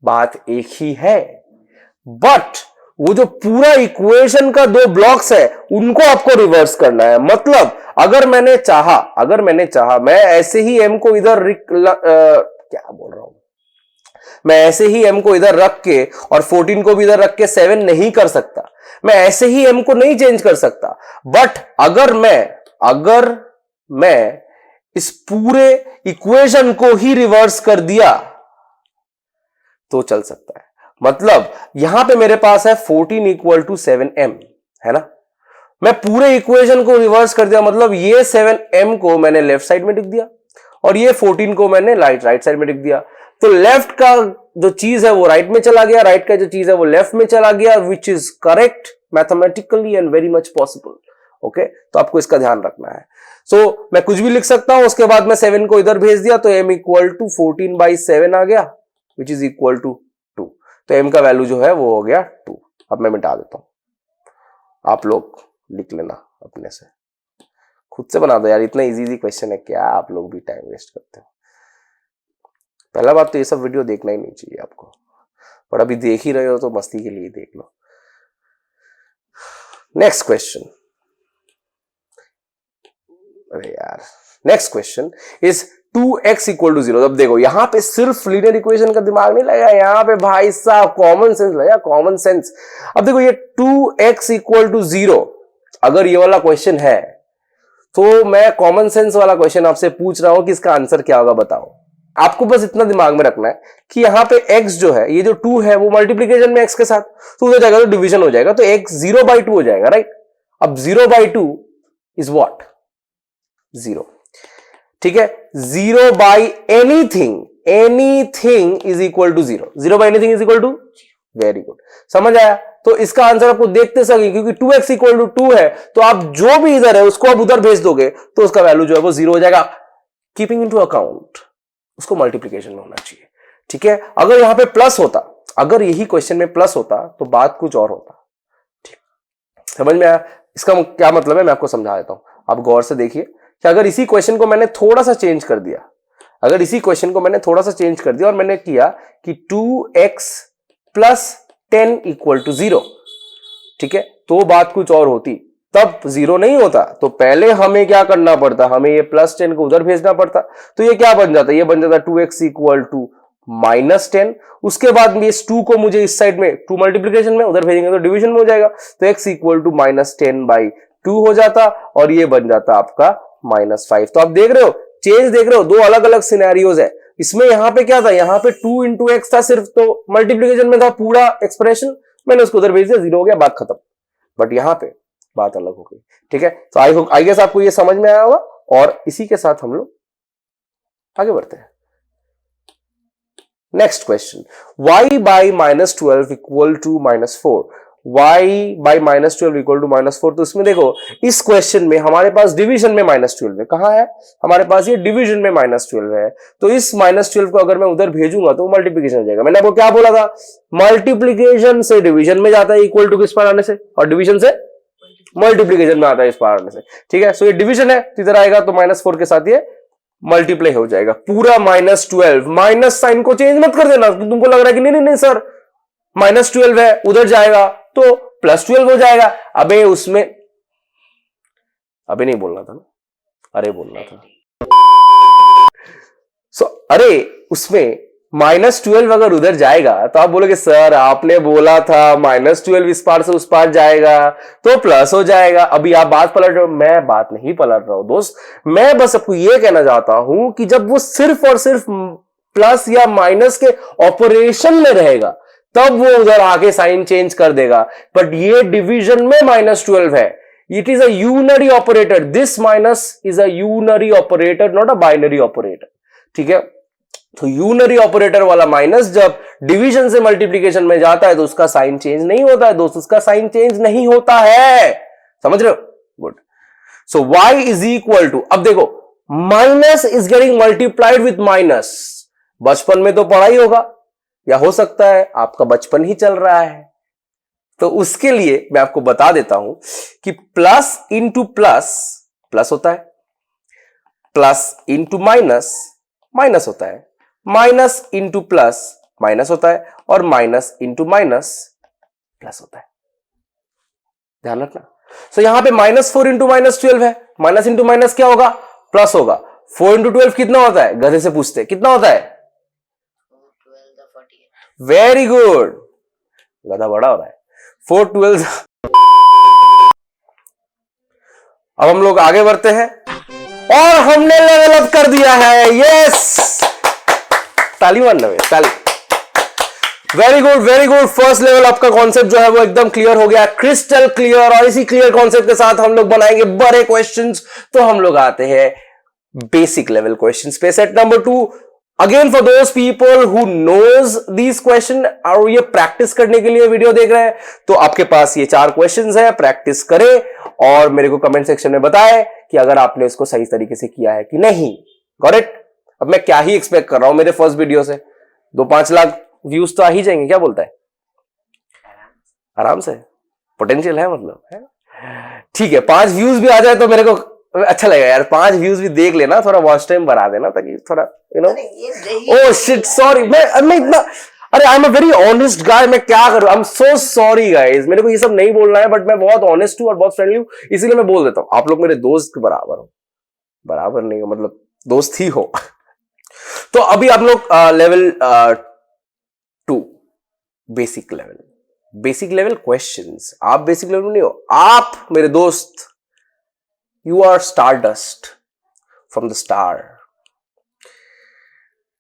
Speaker 1: बात एक ही है, बट वो जो पूरा इक्वेशन का 2 ब्लॉक्स है उनको आपको रिवर्स करना है। मतलब अगर मैंने चाहा मैं ऐसे ही m को इधर क्या बोल रहा हूं, मैं ऐसे ही m को इधर रख के और 14 को भी इधर रख के 7 नहीं कर सकता, मैं ऐसे ही m को नहीं चेंज कर सकता। बट अगर मैं इस पूरे इक्वेशन को ही रिवर्स कर दिया तो चल सकता है। मतलब यहां पे मेरे पास है 14 इक्वल टू 7m, है ना, मैं पूरे इक्वेशन को रिवर्स कर दिया, मतलब ये 7m को मैंने लेफ्ट साइड में लिख दिया और ये 14 को मैंने राइट साइड में लिख दिया। तो लेफ्ट का जो चीज है वो राइट में चला गया, राइट का जो चीज है वो लेफ्ट में चला गया, which is correct mathematically and very much possible. Okay, तो आपको इसका ध्यान रखना है। सो मैं कुछ भी लिख सकता हूं, उसके बाद मैं 7 को इधर भेज दिया तो m इक्वल टू 14 बाई 7 आ गया, विच इज इक्वल टू 2। तो m का वैल्यू जो है वो हो गया 2। अब मैं मिटा देता हूं, आप लोग लिख लेना अपने से, खुद से बना दो यार, इतना इजी क्वेश्चन है, क्या आप लोग भी टाइम वेस्ट करते हो। पहला बात तो ये सब वीडियो देखना ही नहीं चाहिए आपको, पर अभी देख ही रहे हो तो मस्ती के लिए देख लो। नेक्स्ट क्वेश्चन, अरे यार, next question is 2x equal to 0। अब देखो यहां पे सिर्फ लीनियर इक्वेशन का दिमाग नहीं लगा, यहां पे भाई साहब कॉमन सेंस लगा, कॉमन सेंस। अब देखो ये 2x इक्वल टू 0 अगर ये वाला क्वेश्चन है तो मैं कॉमन सेंस वाला क्वेश्चन आपसे पूछ रहा हूं कि इसका आंसर क्या होगा, बताओ। आपको बस इतना दिमाग में रखना है कि यहां पे x जो है, ये जो 2 है वो मल्टीप्लीकेशन में x के साथ, तो उधर जाएगा तो डिवीजन हो जाएगा, तो x 0/2 हो जाएगा, राइट। अब 0/2 इज व्हाट, 0, ठीक है। 0 by anything is equal to 0, 0 by anything is equal to, very good, समझ आया। तो इसका आंसर आपको देखते सके, क्योंकि 2x इक्वल टू 2 है, तो आप जो भी इधर है उसको आप उधर भेज दोगे तो उसका वैल्यू जो है वो 0 हो जाएगा। कीपिंग इनटू अकाउंट उसको मल्टीप्लीकेशन में होना चाहिए, ठीक है। अगर यहां पे प्लस होता, अगर यही क्वेश्चन में प्लस होता तो बात कुछ और होता, ठीक, समझ में आया। इसका क्या मतलब है मैं आपको समझा देता हूं, आप गौर से देखिए कि अगर इसी क्वेश्चन को मैंने थोड़ा सा चेंज कर दिया, और मैंने किया कि 2x प्लस 10 इक्वल टू 0, ठीक है, तो बात कुछ और होती, तब 0 नहीं होता। तो पहले हमें क्या करना पड़ता, हमें ये प्लस 10 को उधर भेजना पड़ता, तो ये क्या बन जाता, ये बन जाता 2x इक्वल टू -10। उसके बाद में इस 2 को मुझे इस साइड में 2 मल्टीप्लीकेशन में उधर भेजेंगे तो डिवीजन में हो जाएगा, तो x इक्वल टू -10/2 हो जाता और ये बन जाता आपका -5। तो आप देख रहे हो, चेंज देख रहे हो, 2 अलग अलग सिनेरियोज है। इसमें यहां पे क्या था, यहां पे 2 इंटू x था सिर्फ, तो मल्टीप्लीकेशन में था पूरा एक्सप्रेशन, मैंने उसको उधर भेज दिया, 0 हो गया, बात खत्म। बट यहां पे बात अलग हो गई, ठीक है। तो आई गेस आपको ये समझ में आया होगा, और इसी के साथ हम लोग आगे बढ़ते हैं। Next question, y by -12 equal to -4, y by -12 equal to -4। तो इसमें देखो, इस क्वेश्चन में हमारे पास डिवीजन में -12 है, कहां है हमारे पास, ये डिवीजन में -12 है। तो इस -12 को अगर मैं उधर भेजूंगा तो मल्टीप्लीकेशन हो जाएगा। मैंने आपको क्या बोला था, मल्टीप्लीकेशन से डिवीजन में जाता है इक्वल टू किस पर आने से, और डिवीजन से मल्टीप्लीकेशन में आता है इस पर आने से, ठीक है। सो ये डिवीजन है, तो इधर आएगा तो -4 के साथ ये मल्टीप्लाई हो जाएगा पूरा -12। माइनस साइन को चेंज मत कर देना, तुमको लग रहा है कि नहीं सर -12 है उधर जाएगा तो +12 हो जाएगा। अबे उसमें अबे नहीं बोलना था ना, अरे बोलना था। अरे उसमें -12 अगर उधर जाएगा तो आप बोलोगे सर आपने बोला था -12 इस पार से उस पार जाएगा तो प्लस हो जाएगा। अभी आप बात पलट रहे हो, मैं बात नहीं पलट रहा हूं दोस्त, मैं बस आपको यह कहना चाहता हूं कि जब वो सिर्फ और सिर्फ प्लस या माइनस के ऑपरेशन में रहेगा तब वो उधर आके साइन चेंज कर देगा। बट ये डिवीजन में -12 है, it is a unary operator, this minus is a unary operator not a binary operator. ठीक है, तो यूनरी ऑपरेटर वाला माइनस जब डिवीजन से मल्टीप्लीकेशन में जाता है तो उसका साइन चेंज नहीं होता है दोस्त, उसका साइन चेंज नहीं होता है, समझ रहे हो? Good. So y is equal to, अब देखो minus is getting multiplied with minus, बचपन में तो पढ़ा ही होगा या हो सकता है आपका बचपन ही चल रहा है, तो उसके लिए मैं आपको बता देता हूं कि प्लस इंटू प्लस प्लस होता है, प्लस इंटू माइनस माइनस होता है, माइनस इंटू प्लस माइनस होता है, और माइनस इंटू माइनस प्लस होता है, ध्यान रखना। सो यहां पे -4 इंटू -12 है, माइनस इंटू माइनस क्या होगा? प्लस होगा। 4 इंटू 12 कितना होता है? गधे से पूछते कितना होता है? वेरी गुड, गधा बड़ा हो रहा है। 4 12। अब हम लोग आगे बढ़ते हैं और हमने लेवल अप कर दिया है, यस, ताली मारना है, ताली। Very good very good, first level up का कॉन्सेप्ट जो है वो एकदम क्लियर हो गया, क्रिस्टल क्लियर। और इसी क्लियर कॉन्सेप्ट के साथ हम लोग बनाएंगे बड़े क्वेश्चंस। तो हम लोग आते हैं बेसिक लेवल क्वेश्चंस पे। Set number 2, again for those people who knows these question, और ये प्रैक्टिस करने के लिए वीडियो देख रहे हैं, तो आपके पास ये 4 क्वेश्चंस है, प्रैक्टिस करें और मेरे को कमेंट सेक्शन में बताएं कि अगर आपने इसको सही तरीके से किया है कि नहीं। Got it? अब मैं क्या ही एक्सपेक्ट कर रहा हूं मेरे फर्स्ट वीडियो से, 2-5 लाख व्यूज तो आ ही जाएंगे, क्या बोलता है? आराम से, पोटेंशियल है मतलब है? ठीक है, 5 व्यूज भी आ जाए तो मेरे को अच्छा लगेगा यार, 5 व्यूज भी देख लेना, थोड़ा वॉच टाइम बढ़ा देना ताकि थोड़ा ओह शिट सॉरी, मैं इतना, अरे I am a very honest guy, मैं क्या करूं, I am so sorry guys, मेरे को ये सब नहीं बोलना है, बट मैं बहुत ऑनेस्ट हूं और बहुत फ्रेंडली हूं, इसीलिए मैं बोल देता हूं। आप लोग मेरे दोस्त के बराबर हो, बराबर नहीं हो मतलब दोस्त ही हो। तो अभी आप लोग लेवल 2 बेसिक लेवल क्वेश्चंस, आप बेसिक लेवल नहीं हो, आप मेरे दोस्त, you are star dust from the star,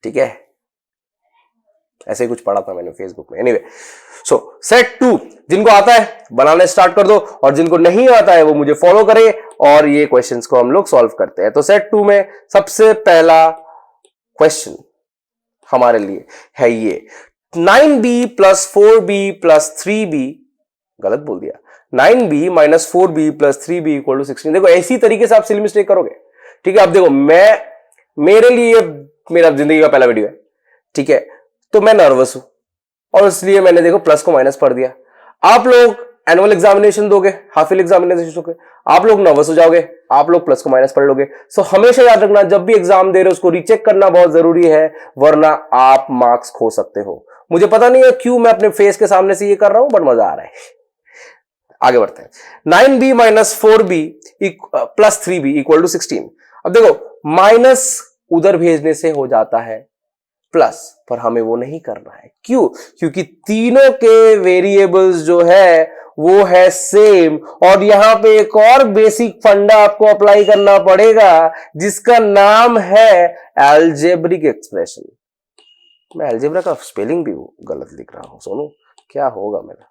Speaker 1: ठीक है? ऐसे ही कुछ पढ़ा था मैंने फेसबुक में। एनीवे, सो सेट 2 जिनको आता है बनाने स्टार्ट कर दो, और जिनको नहीं आता है वो मुझे फॉलो करे और ये क्वेश्चंस को हम लोग सॉल्व करते हैं। तो सेट 2 में सबसे पहला क्वेश्चन हमारे लिए है ये, 9b + 4b + 3b, गलत बोल दिया, 9b - 4b + 3b = 16। देखो ऐसी तरीके से आप सिली मिस्टेक करोगे, ठीक है? अब देखो मेरे लिए मेरा जिंदगी का पहला वीडियो है, ठीक है? तो मैं नर्वस हूं और इसलिए मैंने देखो प्लस को माइनस पढ़ दिया। आप लोग एनुअल एग्जामिनेशन दोगे, हाफ ईयर एग्जामिनेशन दोगे, आप लोग नर्वस हो जाओगे, आप लोग प्लस को माइनस पढ़ लोगे। सो हमेशा याद रखना, जब भी एग्जाम दे रहे हो उसको रीचेक करना बहुत जरूरी है, वरना आप मार्क्स खो सकते हो। मुझे पता नहीं है क्यों मैं अपने फेस के सामने से ये कर रहा हूं, बट मजा आ रहा है। आगे बढ़ते हैं। 9b - 4b + 3b = 16। अब देखो माइनस उधर भेजने से हो जाता है प्लस, पर हमें वो नहीं करना है। क्यों? क्योंकि तीनों के वेरिएबल्स जो है वो है सेम, और यहां पे एक और बेसिक फंडा आपको अप्लाई करना पड़ेगा जिसका नाम है अलजेब्रिक एक्सप्रेशन। मैं अलजेब्रा का स्पेलिंग भी गलत लिख रहा हूं, सोनू क्या होगा मेरा?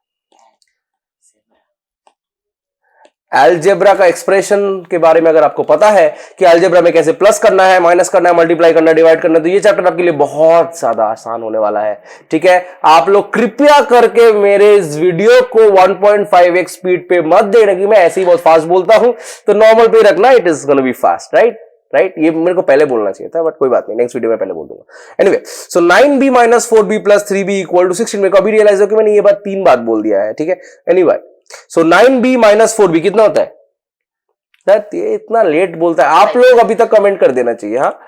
Speaker 1: अलजेब्रा का एक्सप्रेशन के बारे में अगर आपको पता है कि अलजेब्रा में कैसे प्लस करना है, माइनस करना है, मल्टीप्लाई करना है, डिवाइड करना है, तो ये चैप्टर आपके लिए बहुत ज्यादा आसान होने वाला है, ठीक है? आप लोग कृपया करके मेरे इस वीडियो को 1.5x स्पीड पे मत देना, कि मैं ऐसे ही बहुत फास्ट बोलता हूं, तो नॉर्मल पे रखना, it is gonna be fast, right? ये मेरे को पहले बोलना चाहिए था, बट कोई बात नहीं, नेक्स्ट वीडियो में पहले बोल दूंगा। एनीवे, सो 9b - 4b + 3b = 16। मेरे को अभी रियलाइज हो कि मैंने ये बात 3 बार बोल दिया है, ठीक है? एनीवे, सो 9b - 4b कितना होता है? ये इतना लेट बोलता है, आप लोग अभी तक कमेंट कर देना चाहिए। हाँ,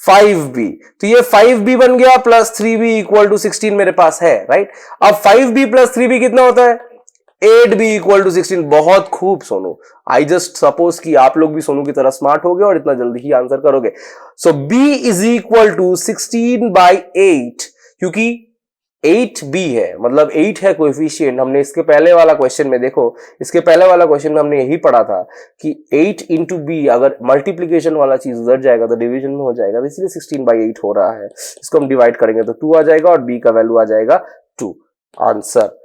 Speaker 1: 5b, तो ये 5b बन गया + 3b = 16 मेरे पास है, राइट? अब 5b + 3b कितना होता है? 8b equal to 16। बहुत खूब सोनू। आई जस्ट सपोज कि आप लोग भी सोनू की तरह स्मार्ट हो गए और इतना जल्दी ही आंसर करोगे। सो b इज इक्वल टू 16/8, क्योंकि 8b है, मतलब 8 है कोएफिशिएंट। हमने इसके पहले वाला क्वेश्चन में देखो, इसके पहले वाला क्वेश्चन में हमने यही पढ़ा था कि 8 इंटू बी, अगर मल्टीप्लीकेशन वाला चीज उधर जाएगा तो डिवीजन में हो जाएगा, इसलिए 16/8 हो रहा है। इसको हम डिवाइड करेंगे तो 2 आ जाएगा और b का वैल्यू आ जाएगा 2। Answer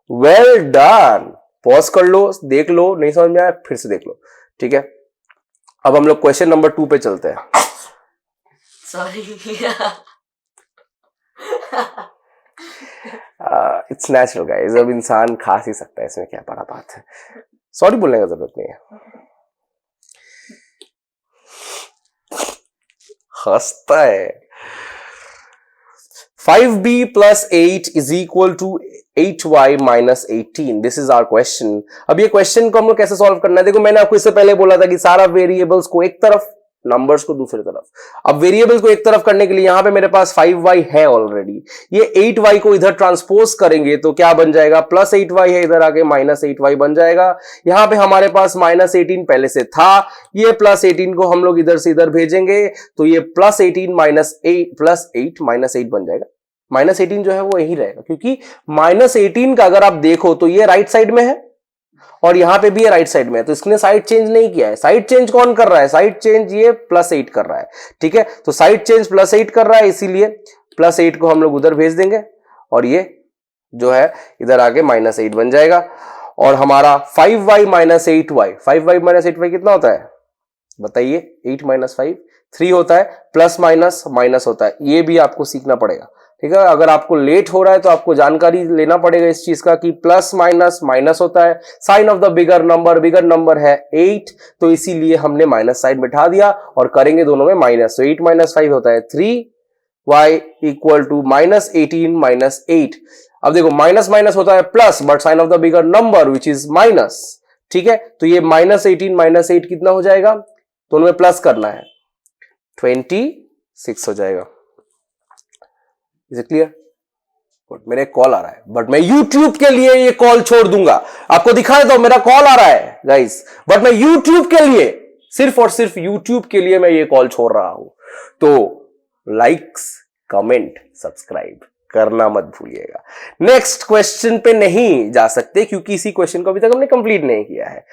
Speaker 1: well done. पॉज कर लो, देख लो, नहीं समझ में आया फिर से देख लो, ठीक है। अब हम लोग क्वेश्चन नंबर 2 पे चलते हैं।
Speaker 2: सॉरी।
Speaker 1: इट्स नेचुरल गाइस, अब इंसान खा ही सकता है, इसमें क्या बड़ा बात है, सॉरी बोलने का जरूरत नहीं है। हंसता है। 5b plus 8 is equal to 8y minus 18. This is our question. अब ये क्वेश्चन को हम लोग कैसे सॉल्व करना है? देखो, मैंने आपको इससे पहले बोला था कि सारा वेरिएबल्स को एक तरफ, नंबर्स को दूसरी तरफ। अब वेरिएबल्स को एक तरफ करने के लिए यहां पे मेरे पास 5y है ऑलरेडी, ये 8y को इधर ट्रांसपोज करेंगे तो क्या बन जाएगा? प्लस 8y है, इधर आके माइनस 8y बन जाएगा। यहां पे हमारे पास माइनस 18 पहले से था, ये प्लस 18 को हम लोग इधर से इधर भेजेंगे तो ये प्लस 18 माइनस 8 प्लस 8 माइनस 8 बन जाएगा। माइनस 18 जो है वो यही रहेगा, क्योंकि माइनस 18 का अगर आप देखो तो ये राइट साइड में है और यहां पे भी ये राइट साइड में है, तो इसने साइड चेंज नहीं किया है। साइड चेंज कौन कर रहा है? साइड चेंज ये प्लस 8 कर रहा है, ठीक है। तो साइड चेंज प्लस 8 कर रहा है, इसीलिए प्लस 8 को हम लोग उधर भेज देंगे और ये जो है इधर आके माइनस 8 बन जाएगा। और हमारा 5y minus 8y, 5y minus 8y कितना होता है बताइए? 8 माइनस 5 3 होता है, प्लस माइनस माइनस होता है, ये भी आपको सीखना पड़ेगा, ठीक है। अगर आपको लेट हो रहा है तो आपको जानकारी लेना पड़ेगा इस चीज का कि प्लस माइनस माइनस होता है। Sign of the bigger number है 8, तो इसीलिए हमने माइनस साइड बिठा दिया और करेंगे दोनों में माइनस। तो 8 माइनस 5 होता है 3y equal to minus 18 minus 8। अब देखो, माइनस माइनस होता है plus, but sign of the bigger number which is minus, ठीक है। तो ये माइनस 18 माइनस 8 कितना हो जाएगा? दोनों में प्लस करना है, 26 हो जाएगा। Is it clear? गुड। मेरे कॉल आ रहा है, बट मैं YouTube के लिए ये कॉल छोड़ दूंगा। आपको दिखा देता हूं, मेरा कॉल आ रहा है गाइस, बट मैं YouTube के लिए, सिर्फ और सिर्फ YouTube के लिए मैं ये कॉल छोड़ रहा हूं। तो लाइक्स, कमेंट, सब्सक्राइब करना मत भूलिएगा। नेक्स्ट क्वेश्चन पे नहीं जा सकते क्योंकि इसी क्वेश्चन को अभी तक हमने कंप्लीट नहीं किया है।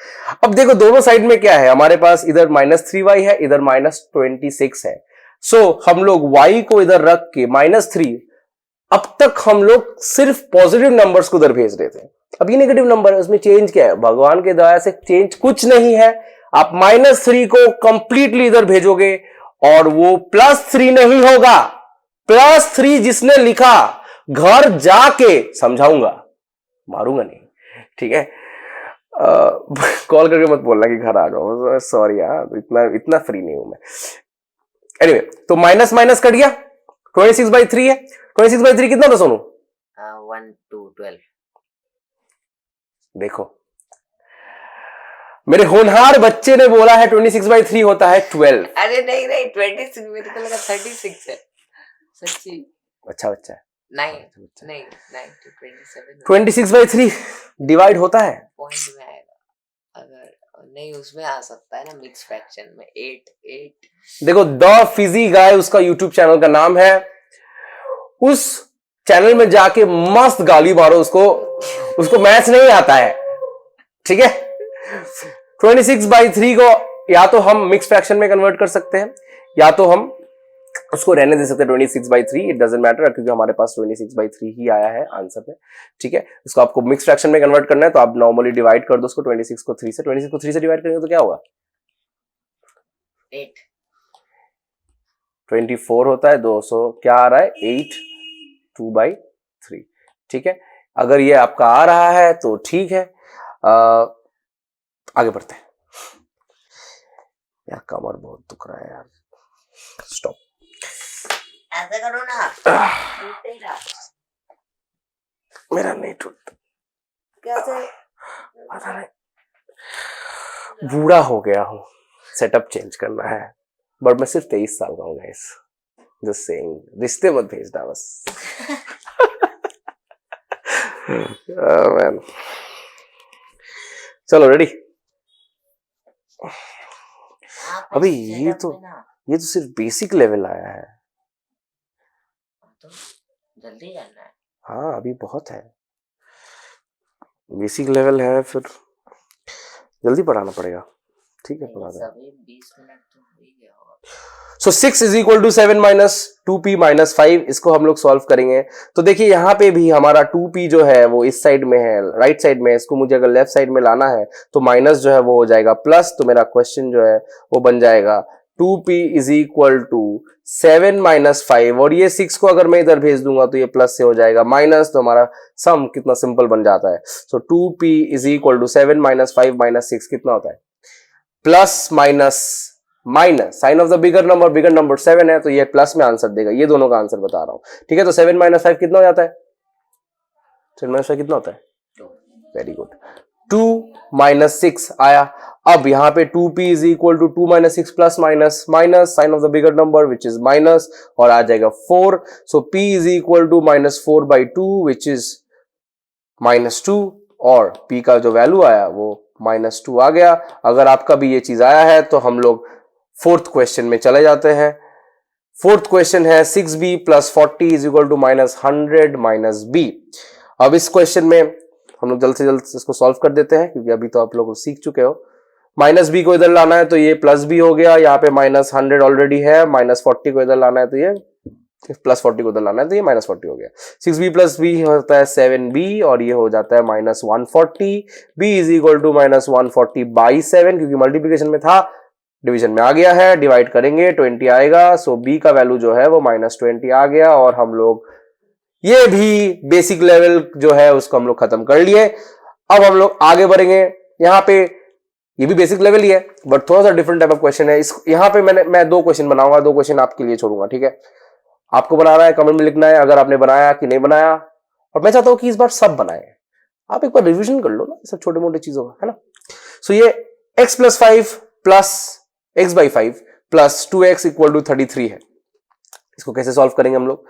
Speaker 1: अब देखो, दोनों साइड में क्या है हमारे पास? इधर माइनस 3y है, इधर माइनस 26 है। सो हम लोग y को इधर रख के माइनस 3, अब तक हम लोग सिर्फ पॉजिटिव नंबर्स को उधर भेज रहे थे। अब ये नेगेटिव नंबर है, उसमें चेंज क्या है? भगवान के दया से चेंज कुछ नहीं है। आप माइनस 3 को कंप्लीटली इधर भेजोगे और वो प्लस 3 नहीं होगा। प्लस 3 जिसने लिखा, घर जाके समझाऊंगा, मारूंगा नहीं, ठीक है। कॉल करके मत बोलना कि घर आ जाओ, सॉरी यार, इतना फ्री नहीं हूं मैं। एनीवे, तो माइनस माइनस कट गया, 26/3 है। 26/3 कितना था सोनू?
Speaker 2: 1 to 12।
Speaker 1: देखो, मेरे होनहार बच्चे ने बोला है 26/3 होता है 12।
Speaker 2: अरे नहीं 26, मेरे को लगा 36 है सच्ची।
Speaker 1: अच्छा बच्चा है।
Speaker 2: नहीं 9 to 27।
Speaker 1: 26/3 डिवाइड होता है,
Speaker 2: पॉइंट में आएगा, अगर नहीं उसमें आ सकता है ना, मिक्स फ्रैक्शन में 8।
Speaker 1: देखो, द फिजी गाय उसका यूट्यूब चैनल का नाम है। उस चैनल में जाके मस्त गाली मारो उसको मैथ्स नहीं आता है, ठीक है। 26/3 को या तो हम मिक्स फ्रैक्शन में कन्वर्ट कर सकते हैं या तो हम उसको रहने दे सकते हैं 26/3। इट डजंट मैटर, क्योंकि हमारे पास 26/3 ही आया है आंसर में, ठीक है। इसको आपको मिक्स फ्रैक्शन में कन्वर्ट करना है तो आप नॉर्मली डिवाइड कर दो उसको 26 को 3 से। 26 को 3 से डिवाइड करेंगे तो क्या होगा?
Speaker 2: 8।
Speaker 1: 24 होता है 200, क्या आ रहा है? 8 2/3, ठीक है। अगर ये आपका आ रहा है तो ठीक है। आगे बढ़ते हैं। यार कमर बहुत दुख रहा है यार, स्टॉप।
Speaker 2: ऐसे करो ना,
Speaker 1: मेरा नहीं टूटता,
Speaker 2: कैसे?
Speaker 1: पता नहीं, बूढ़ा हो गया हूं, सेटअप चेंज करना है। बट मैं सिर्फ 23 साल का हूँ गाइस, जस्ट सेइंग। रिश्ते मत भेजना बस। मैन चलो रेडी।
Speaker 2: आप
Speaker 1: अभी
Speaker 2: इस
Speaker 1: ये
Speaker 2: setup
Speaker 1: तो
Speaker 2: में ना
Speaker 1: ये तो सिर्फ बेसिक लेवल आया है।
Speaker 2: तो जल्दी करना है।
Speaker 1: हाँ अभी बहुत है, बेसिक लेवल है, फिर जल्दी पढ़ाना पड़ेगा। ठीक है
Speaker 2: नहीं
Speaker 1: पढ़ा दें।
Speaker 2: सभी 20 मिनट तो हो ही गया होगा।
Speaker 1: So 6 is equal to 7 minus 2p minus 5, इसको हम लोग सॉल्व करेंगे। तो देखिए यहाँ पे भी हमारा 2p जो है वो इस साइड में है, राइट साइड में, इसको मुझे अगर लेफ्ट साइड में लाना है तो माइनस जो है वो हो जाएगा प्लस, तो मेरा क्वेश्चन जो है वो बन जाएगा 2p is equal to 7 minus 5, और ये 6 को अगर मैं इधर भेज दूंगा तो ये प्लस से हो जाएगा माइनस, तो हमारा सम कितना सिंपल बन जाता है। So 2p is equal to 7 minus 5 minus 6 कितना होता है, plus minus minus, sign of the bigger number 7 है तो ये प्लस में आंसर देगा, ये दोनों का आंसर बता रहा हूं। ठीक है, तो 7 माइनस 5 कितना हो जाता है, 7 माइनस 5 कितना होता है, वेरी गुड, 2 माइनस 6 आया। अब यहां पे 2p is equal to 2 minus 6 plus minus minus, sign of the bigger number which is minus, और आ जाएगा 4। So p is equal to minus 4/2 which is -2, और p का जो वैल्यू आया वो -2 आ गया। अगर आपका भी ये चीज आया है तो हम लोग फोर्थ क्वेश्चन में चले जाते हैं। फोर्थ क्वेश्चन है 6b plus 40 is equal to -100 minus b। अब इस क्वेश्चन में हम लोग जल्द से जल्द इसको सॉल्व कर देते हैं, क्योंकि अभी तो आप लोग सीख चुके हो। माइनस बी को इधर लाना है तो ये प्लस बी हो गया, यहाँ पे -100 ऑलरेडी है, -40 को इधर लाना है तो ये +40 को इधर लाना है तो ये -40 हो गया। 6b प्लस बी होता है 7b, और ये हो जाता है -140। b इज इक्वल टू -140/7, क्योंकि मल्टीप्लीकेशन में था, डिवीजन में आ गया है, डिवाइड करेंगे 20 आएगा। सो b का वैल्यू जो है वो -20 आ गया, और हम लोग ये भी बेसिक लेवल जो है उसको हम लोग खत्म कर लिए। अब हम लोग आगे बढ़ेंगे। यहाँ पे ये भी बेसिक लेवल ही है, बट थोड़ा सा डिफरेंट टाइप ऑफ क्वेश्चन है। इस यहाँ पे मैं 2 क्वेश्चन बनाऊंगा, 2 क्वेश्चन आपके लिए छोड़ूंगा। ठीक है, आपको बनाना है, कमेंट में लिखना है अगर आपने बनाया कि नहीं बनाया, और मैं चाहता हूं कि इस बार सब बनाए। आप एक बार रिवीजन कर लो ना सब छोटे मोटे चीजों का, है ना। सो ये x plus 5 plus x/5 plus 2x equal to 33 है। इसको कैसे सॉल्व करेंगे हम लोग,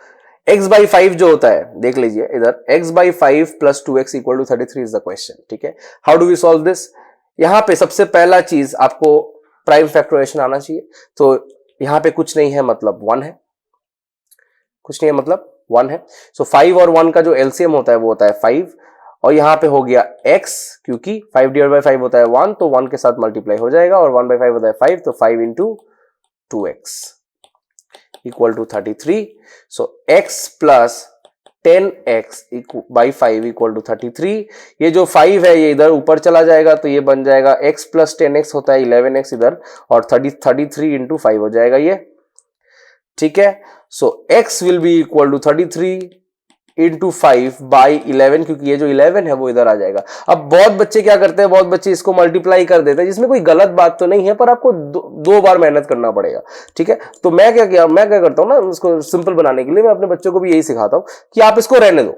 Speaker 1: x/5 जो होता है, देख लीजिए इधर, x/5 plus 2x equal to 33 is the question. ठीक है, how do we solve this. यहां पे सबसे पहला चीज आपको प्राइम फैक्टराइजेशन आना चाहिए। तो यहां पे कुछ नहीं है मतलब 1 है, कुछ नहीं है मतलब 1 है। सो 5 और 1 का जो एलसीएम होता है वो होता है 5, और यहां पे हो गया x, क्योंकि 5/5 होता है 1, तो 1 के साथ मल्टीप्लाई हो जाएगा, और 1/5 होता है 5, तो 5 into 2x equal to 33। So x plus 10x/5 equal to 33। ये जो 5 है ये इधर ऊपर चला जाएगा, तो ये बन जाएगा x प्लस 10x होता है 11x इधर, और 33 इंटू 5 हो जाएगा ये। ठीक है, so x will be equal to 33 into 5/11, क्योंकि ये जो 11 है वो इधर आ जाएगा। अब बहुत बच्चे क्या करते हैं, बहुत बच्चे इसको मल्टीप्लाई कर देते हैं, जिसमें कोई गलत बात तो नहीं है, पर आपको दो बार मेहनत करना पड़ेगा। ठीक है, तो मैं क्या करता हूं ना, इसको सिंपल बनाने के लिए मैं अपने बच्चों को भी यही सिखाता हूं कि आप इसको रहने दो,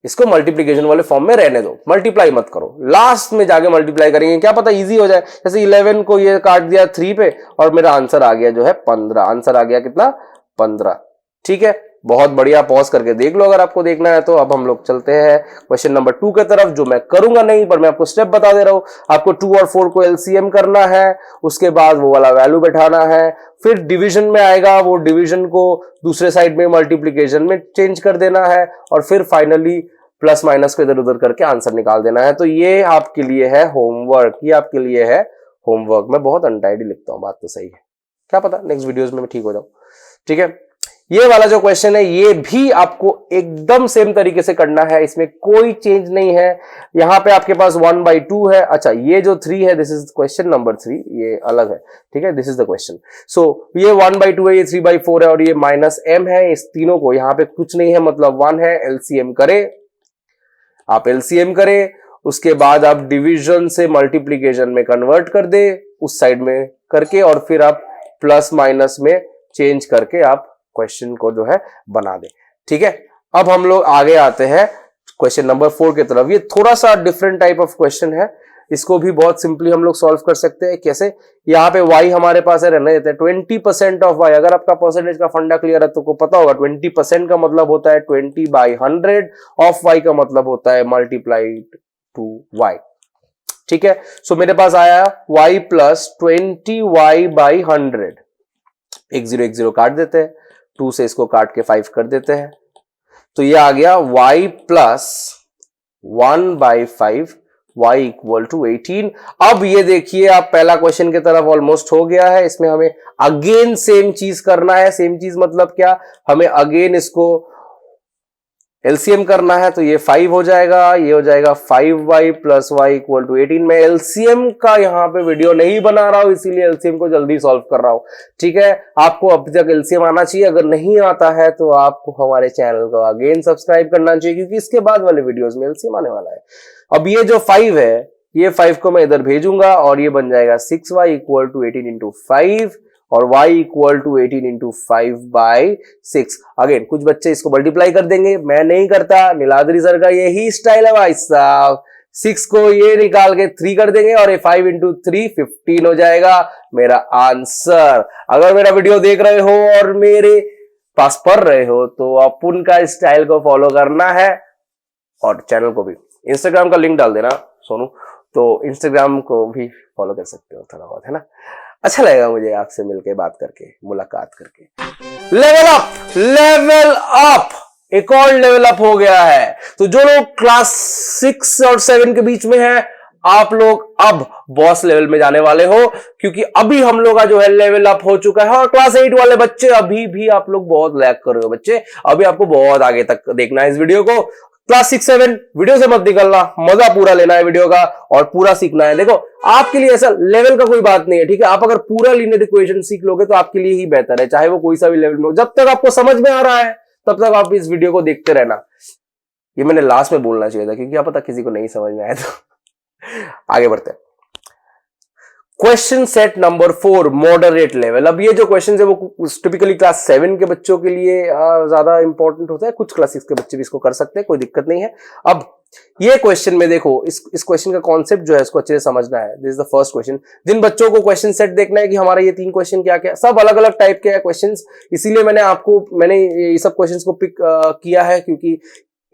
Speaker 1: इसको मल्टीप्लीकेशन वाले फॉर्म में रहने दो, मल्टीप्लाई मत करो, लास्ट में जाके मल्टीप्लाई करेंगे, क्या पता इजी हो जाए। जैसे 11 को ये काट दिया 3 पे, और मेरा आंसर आ गया जो है 15, आंसर आ गया कितना, 15। ठीक है, बहुत बढ़िया, पॉज करके देख लो अगर आपको देखना है तो। अब हम लोग चलते हैं क्वेश्चन नंबर 2 के तरफ, जो मैं करूंगा नहीं, पर मैं आपको स्टेप बता दे रहा हूं। आपको 2 और 4 को एलसीएम करना है, उसके बाद वो वाला वैल्यू बैठाना है, फिर डिवीजन में आएगा, वो डिवीजन को दूसरे साइड में मल्टीप्लीकेशन में चेंज कर देना है, और फिर फाइनली प्लस माइनस को इधर उधर करके आंसर निकाल देना है। तो ये आपके लिए है होमवर्क, ये आपके लिए है होमवर्क। मैं बहुत अनटाइडी लिखता हूं, बात तो सही है, क्या पता नेक्स्ट वीडियोस में मैं ठीक हो जाऊं। ठीक है, ये वाला जो क्वेश्चन है ये भी आपको एकदम सेम तरीके से करना है, इसमें कोई चेंज नहीं है। यहां पे आपके पास 1/2 है। अच्छा, ये जो 3 है, दिस इज क्वेश्चन नंबर 3, ये अलग है। ठीक है, दिस इज द क्वेश्चन। सो ये 1/2 है, ये 3/4 है, और ये -m है। इस तीनों को यहां पे कुछ नहीं है मतलब 1 है, एलसीएम करे, आप एलसीएम करें, उसके बाद आप डिवीजन से मल्टीप्लीकेशन में कन्वर्ट कर दे उस साइड में करके, और फिर आप प्लस माइनस में चेंज करके आप क्वेश्चन को जो है बना दे। ठीक है, अब हम लोग आगे आते हैं क्वेश्चन नंबर 4 की तरफ। ये थोड़ा सा डिफरेंट टाइप ऑफ क्वेश्चन है, इसको भी बहुत सिंपली हम लोग सॉल्व कर सकते हैं। कैसे, यहाँ पे y हमारे पास है, रहने देते हैं 20% ऑफ y। अगर आपका परसेंटेज का फंडा क्लियर है तो को पता होगा 20% का मतलब होता है 20/100 ऑफ y का मतलब होता है मल्टीप्लाइड टू y। ठीक है, सो मेरे पास आया y प्लस 20y/100, एक जीरो काट देते हैं, 2 से इसको काट के 5 कर देते हैं, तो ये आ गया y plus 1/5, y equal to 18। अब ये देखिए आप पहला क्वेश्चन की तरफ ऑलमोस्ट हो गया है, इसमें हमें अगेन सेम चीज करना है। सेम चीज मतलब क्या, हमें अगेन इसको एलसीएम करना है, तो ये 5 हो जाएगा, ये हो जाएगा 5y plus Y equal to 18। मैं एलसीएम का यहाँ पे वीडियो नहीं बना रहा हूं, इसीलिए एलसीएम को जल्दी सॉल्व कर रहा हूं, ठीक है। आपको अब तक एलसीएम आना चाहिए, अगर नहीं आता है तो आपको हमारे चैनल को अगेन सब्सक्राइब करना चाहिए, क्योंकि इसके बाद वाले वीडियोस में एलसीएम आने वाला है। अब ये जो 5 है, ये 5 को मैं इधर भेजूंगा और ये बन जाएगा 6y इक्वल टू 18 इंटू 5 और y equal to 18 into 5/6। Again कुछ बच्चे इसको मल्टीप्लाई कर देंगे, मैं नहीं करता, नीलाद्री सर का यही स्टाइल है भाई साहब। 6 को ये निकाल के 3 कर देंगे और ये 5 इंटू 3 15 हो जाएगा मेरा आंसर। अगर मेरा वीडियो देख रहे हो और मेरे पास पढ़ रहे हो तो अपन का स्टाइल को फॉलो करना है, और चैनल को भी, इंस्टाग्राम का लिंक डाल देना सोनू, तो इंस्टाग्राम को भी फॉलो कर सकते हो थोड़ा बहुत, है ना। अच्छा लगेगा मुझे आपसे मिलके, बात करके, मुलाकात करके। लेवल अप, एक और लेवल अप हो गया है। तो जो लोग क्लास 6 और 7 के बीच में है, आप लोग अब बॉस लेवल में जाने वाले हो, क्योंकि अभी हम लोग का जो है लेवल अप हो चुका है। और क्लास 8 वाले बच्चे अभी भी आप लोग बहुत लैग कर रहे हो बच्चे, अभी आपको बहुत आगे तक देखना है इस वीडियो को। क्लास 6-7 वीडियो से मत निकलना, मजा पूरा लेना है वीडियो का और पूरा सीखना है। देखो आपके लिए ऐसा लेवल का कोई बात नहीं है, ठीक है। आप अगर पूरा लीनियर इक्वेशन सीख लोगे तो आपके लिए ही बेहतर है, चाहे वो कोई सा भी लेवल में हो। जब तक आपको समझ में आ रहा है तब तक आप इस वीडियो को देखते रहना। ये मैंने लास्ट में बोलना चाहिए था, क्योंकि क्या पता किसी को नहीं समझ में आया तो। आगे बढ़ते हैं। Question set number 4, moderate level. अब ये जो क्वेश्चन है वो टिपिकली क्लास 7 के बच्चों के लिए ज्यादा इंपॉर्टेंट होता है, कुछ क्लास 6 के बच्चे भी इसको कर सकते हैं, कोई दिक्कत नहीं है। अब ये क्वेश्चन में देखो, इस क्वेश्चन का कॉन्सेप्ट जो है इसको अच्छे से समझना है। This is the first question. जिन बच्चों को क्वेश्चन सेट देखना है कि हमारा ये 3 क्वेश्चन क्या क्या, सब अलग अलग टाइप के हैं क्वेश्चंस, इसीलिए मैंने ये सब क्वेश्चंस को पिक किया है, क्योंकि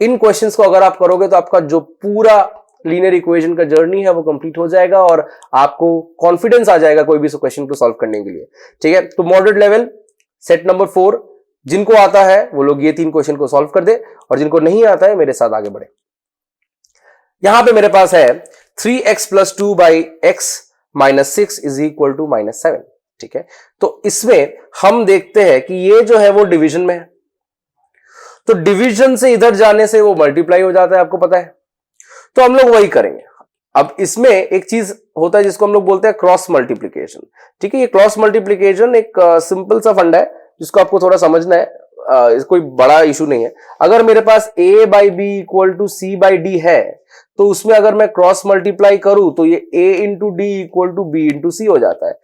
Speaker 1: इन क्वेश्चंस को अगर आप करोगे तो आपका जो पूरा लीनियर इक्वेशन का जर्नी है वो कंप्लीट हो जाएगा और आपको कॉन्फिडेंस आ जाएगा कोई भी क्वेश्चन को सॉल्व करने के लिए, ठीक है। तो मॉडरेट लेवल सेट नंबर 4, जिनको आता है वो लोग ये 3 क्वेश्चन को सॉल्व कर दे, और जिनको नहीं आता है मेरे साथ आगे बढ़े। यहां पे मेरे पास है 3x plus 2 by x minus 6 is equal to -7, ठीक है। तो इसमें हम देखते हैं कि ये जो है वो डिवीजन में है, तो डिवीजन से इधर जाने से वो मल्टीप्लाई हो जाता है, आपको पता है, तो हम लोग वही करेंगे। अब इसमें एक चीज होता है जिसको हम लोग बोलते हैं क्रॉस मल्टीप्लीकेशन, ठीक है। ये क्रॉस मल्टीप्लीकेशन एक सिंपल सा फंडा है जिसको आपको थोड़ा समझना है, कोई बड़ा इशू नहीं है। अगर मेरे पास a by B equal to C by D है, तो उसमें अगर मैं क्रॉस मल्टीप्लाई करूं तो ये a into D equal to B into C हो जाता है।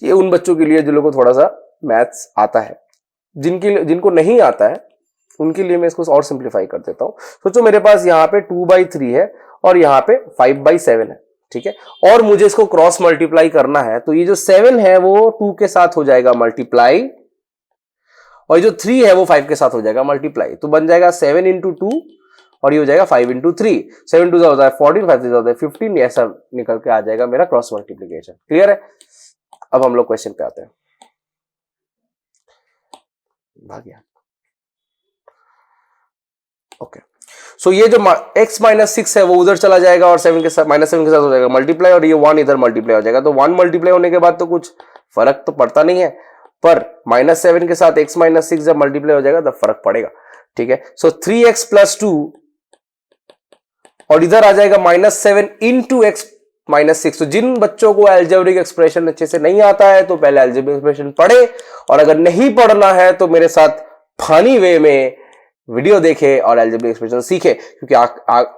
Speaker 1: ये उन बच्चों के लिए जो लोगों को थोड़ा सा मैथ्स आता है, जिनको नहीं आता है उनके लिए मैं इसको और सिंप्लीफाई कर देता हूं। सोचो मेरे पास यहाँ पे 2/3 है और यहाँ पे 5/7 है, ठीक है, और मुझे इसको क्रॉस मल्टीप्लाई करना है, तो ये जो 7 है वो 2 के साथ हो जाएगा मल्टीप्लाई, और ये जो 3 है वो 5 के साथ हो जाएगा मल्टीप्लाई, तो बन जाएगा 7 इंटू 2 और ये हो जाएगा 5 इंटू 3। 7 2 होता है 14, 5 होता है 15, ऐसा निकल के आ जाएगा मेरा क्रॉस मल्टीप्लीकेशन। क्लियर है। अब हम लोग क्वेश्चन पे आते हैं। भाग गया। ओके, सो ये जो x माइनस 6 है वो उधर चला जाएगा और 7 के साथ -7 के साथ हो जाएगा मल्टीप्लाई, और ये 1 इधर मल्टीप्लाई हो जाएगा। तो 1 मल्टीप्लाई होने के बाद तो कुछ फर्क तो पड़ता नहीं है, पर -7 के साथ x माइनस 6 जब मल्टीप्लाई हो जाएगा तब फर्क पड़ेगा, ठीक है। सो 3x प्लस 2 और इधर आ जाएगा -7 इंटू x माइनस 6। तो जिन बच्चों को अलजेब्रिक एक्सप्रेशन अच्छे से नहीं आता है तो पहले अलजेब्रिक एक्सप्रेशन पढ़े, और अगर नहीं पढ़ना है तो मेरे साथ फनी वे में वीडियो देखे और अलजेब्रिक एक्सप्रेशन सीखे, क्योंकि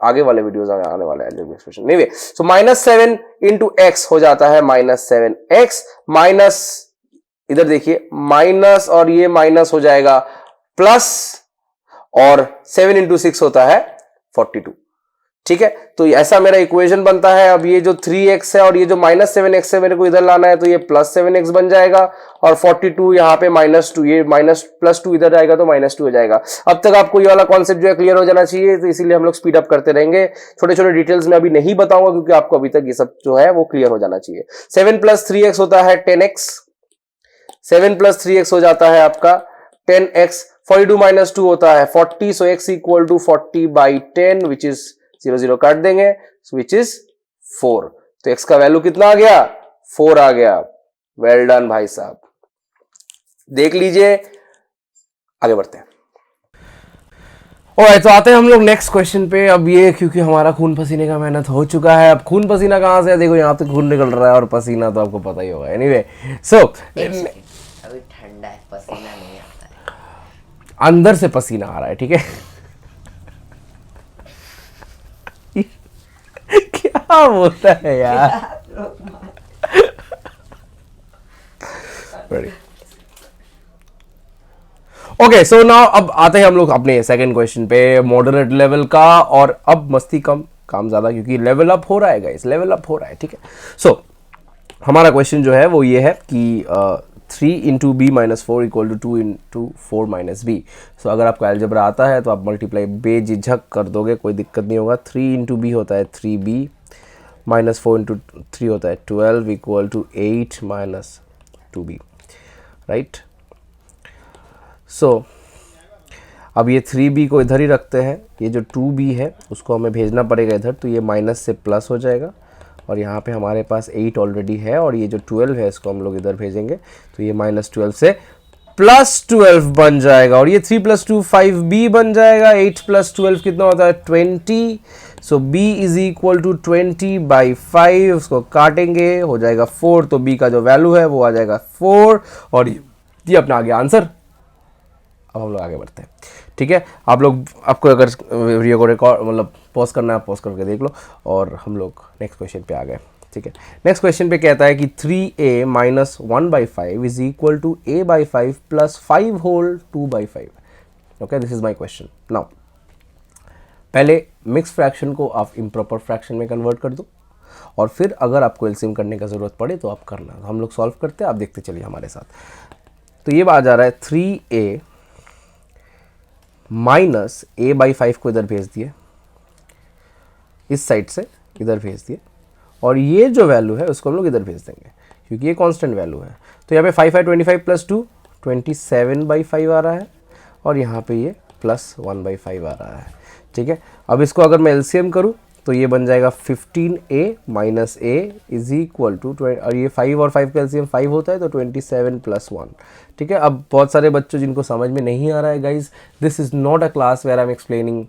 Speaker 1: आगे वाले वीडियोस आने वाले हैं अलजेब्रिक एक्सप्रेशन। नहीं वे, सो -7 इंटू एक्स हो जाता है -7x, माइनस इधर देखिए माइनस और ये माइनस हो जाएगा प्लस, और 7 इंटू 6 होता है 42, ठीक है, तो ऐसा मेरा इक्वेशन बनता है। अब ये जो 3x है और ये जो -7x है मेरे को इधर लाना है, तो ये +7x बन जाएगा और 42 यहाँ पे -2, ये +2 इधर जाएगा तो -2 हो जाएगा। अब तक आपको ये वाला कॉन्सेप्ट जो है क्लियर हो जाना चाहिए, तो इसीलिए हम लोग स्पीड अप करते रहेंगे। छोटे छोटे डिटेल्स में अभी नहीं बताऊंगा क्योंकि आपको अभी तक ये सब जो है वो क्लियर हो जाना चाहिए। 7 + 3x होता है 10x, 7 + 3x हो जाता है आपका 10x, 42 - 2 होता है 40, सो x = 40/10 विच इज 0 0 काट देंगे, विच इज 4। तो x का वैल्यू कितना आ गया? 4 आ गया। वेल डन भाई साहब, देख लीजिए। आगे बढ़ते हैं। ओके, तो आते हैं हम लोग नेक्स्ट क्वेश्चन पे। अब ये क्योंकि हमारा खून पसीने का मेहनत हो चुका है, अब खून पसीना कहां से है? देखो यहाँ तो खून निकल रहा है और पसीना तो आपको पता ही होगा। एनीवे, सो
Speaker 2: अभी ठंडा है, पसीना नहीं आता है,
Speaker 1: अंदर से पसीना आ रहा है, ठीक है। क्या बोलता है यार? ओके, सो नाउ अब आते हैं हम लोग अपने सेकंड क्वेश्चन पे, मॉडरेट लेवल का। और अब मस्ती कम काम ज्यादा, क्योंकि लेवल अप हो रहा है गाइस, लेवल अप हो रहा है, ठीक है। सो हमारा क्वेश्चन जो है वो ये है कि 3 × b - 4 = 2 × 4 - b। सो अगर आपको अलजेब्रा आता है तो आप मल्टीप्लाई बेझिझक कर दोगे, कोई दिक्कत नहीं होगा। 3 × b होता है 3b, -4 × 3 होता है 12 = 8 - 2b, राइट। सो अब ये 3b को इधर ही रखते हैं, ये जो 2b है उसको हमें भेजना पड़ेगा इधर, तो ये माइनस से प्लस हो जाएगा। और यहाँ पे हमारे पास 8 ऑलरेडी है और ये जो 12 है इसको हम लोग इधर भेजेंगे, तो ये -12 से +12 बन जाएगा। और ये 3 + 2 5b बन जाएगा। 8 + 12 कितना होता है? 20। सो b = 20/5, उसको काटेंगे हो जाएगा 4, तो b का जो वैल्यू है वो आ जाएगा 4। और ये अपना आ गया आंसर। अब हम लोग आगे बढ़ते हैं, ठीक है। आपको अगर वीडियो को रिकॉर्ड मतलब पॉज करना है, पॉज करके देख लो। और हम लोग नेक्स्ट क्वेश्चन पे आ गए, ठीक है। नेक्स्ट क्वेश्चन पे कहता है कि 3a - 1/5 = a/5 + 5 whole 2/5। Okay, this is my question. Now पहले मिक्स फ्रैक्शन को आप इम्प्रॉपर फ्रैक्शन में कन्वर्ट कर दो, और फिर अगर आपको एलसीएम करने का जरूरत पड़े तो आप करना। हम लोग सॉल्व करते हैं, आप देखते चलिए हमारे साथ। तो ये बात जा रहा है 3a - a/5 को इधर भेज दिए, इस साइड से इधर भेज दिए, और ये जो वैल्यू है उसको हम लोग इधर भेज देंगे क्योंकि ये कांस्टेंट वैल्यू है। तो यहाँ पे 5 है 25 + 2 27/5 आ रहा है, और यहाँ पे ये +1/5 आ रहा है, ठीक है। अब इसको अगर मैं एलसीएम करूँ तो ये बन जाएगा 15a - a = और ये 5 और 5 का एलसीएम 5 होता है, तो 27 + 1, ठीक है। अब बहुत सारे बच्चों जिनको समझ में नहीं आ रहा है guys, this is not a class where I am explaining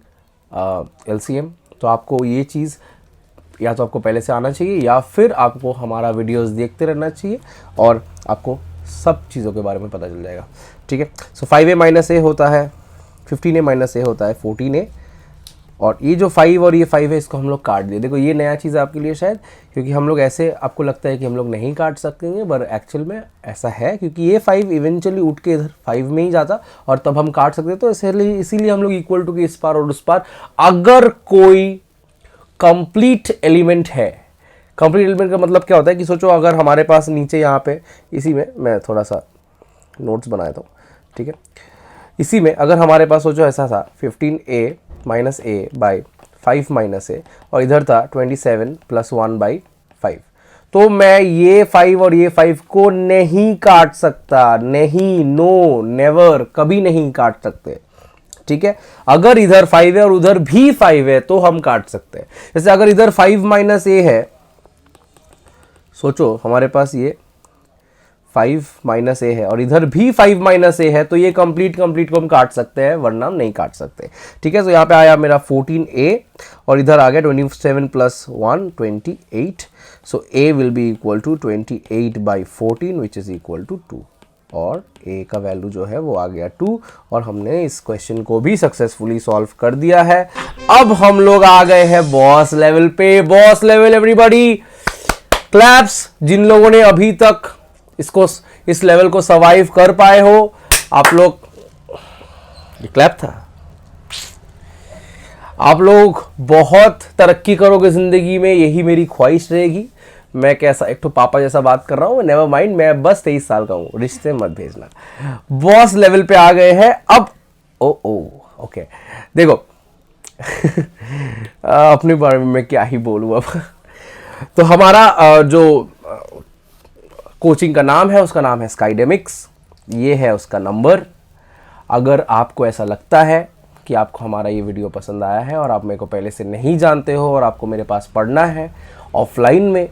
Speaker 1: LCM. तो आपको ये चीज़ या तो आपको पहले से आना चाहिए, या फिर आपको हमारा वीडियोस देखते रहना चाहिए और आपको सब चीज़ों के बारे में पता चल जाएगा, ठीक है। सो 5a - a होता है 15a - a होता है 14a, और ये जो 5 और ये 5 है इसको हम लोग काट दिए। देखो ये नया चीज़ आपके लिए शायद, क्योंकि हम लोग ऐसे आपको लगता है कि हम लोग नहीं काट सकेंगे, पर एक्चुअल में ऐसा है, क्योंकि ये 5 इवेंचुअली उठ के इधर 5 में ही जाता और तब हम काट सकते। तो इसीलिए हम लोग इक्वल टू के इस पार और उस पार, अगर कोई कंप्लीट एलिमेंट है। कंप्लीट एलिमेंट का मतलब क्या होता है कि सोचो अगर हमारे पास नीचे यहाँ पे, इसी में मैं थोड़ा सा नोट्स बनाया था, ठीक है। इसी में अगर हमारे पास सोचो ऐसा था 15a - a/5 - a, और इधर था 27 + 1/5, तो मैं ये 5 और ये 5 को नहीं काट सकता। नहीं, नो, नेवर, कभी नहीं काट सकते, ठीक है। अगर इधर 5 है और उधर भी 5 है तो हम काट सकते हैं। जैसे अगर इधर 5 - a है, सोचो हमारे पास ये 5 - a है और इधर भी 5 - a है, तो ये कंप्लीट को हम काट सकते हैं, वरना हम नहीं काट सकते, ठीक है। तो यहाँ पे आया मेरा 14a और इधर आ गया 27 + 1 28। So a will be equal to 28/14 which is equal to 2, और a का वैल्यू जो है वो आ गया 2। और हमने इस क्वेश्चन को भी सक्सेसफुली सॉल्व कर दिया है। अब हम लोग आ गए हैं बॉस लेवल पे। Boss level, everybody claps. जिन लोगों ने अभी तक इस लेवल को सर्वाइव कर पाए हो, आप लोग, ये क्लैप था।
Speaker 3: आप लोग बहुत तरक्की करोगे ज़िंदगी में, यही मेरी ख्वाहिश रहेगी। मैं कैसा एक तो पापा जैसा बात कर रहा हूँ, नेवर माइंड, मैं बस 23 साल का हूँ, रिश्ते मत भेजना। बॉस लेवल पे आ गए हैं अब। ओके देखो अपने बारे में मैं क्या ही बोलूँ अब। तो हमारा जो कोचिंग का नाम है उसका नाम है स्काईडेमिक्स। ये है उसका नंबर। अगर आपको ऐसा लगता है कि आपको हमारा ये वीडियो पसंद आया है और आप मेरे को पहले से नहीं जानते हो और आपको मेरे पास पढ़ना है ऑफलाइन में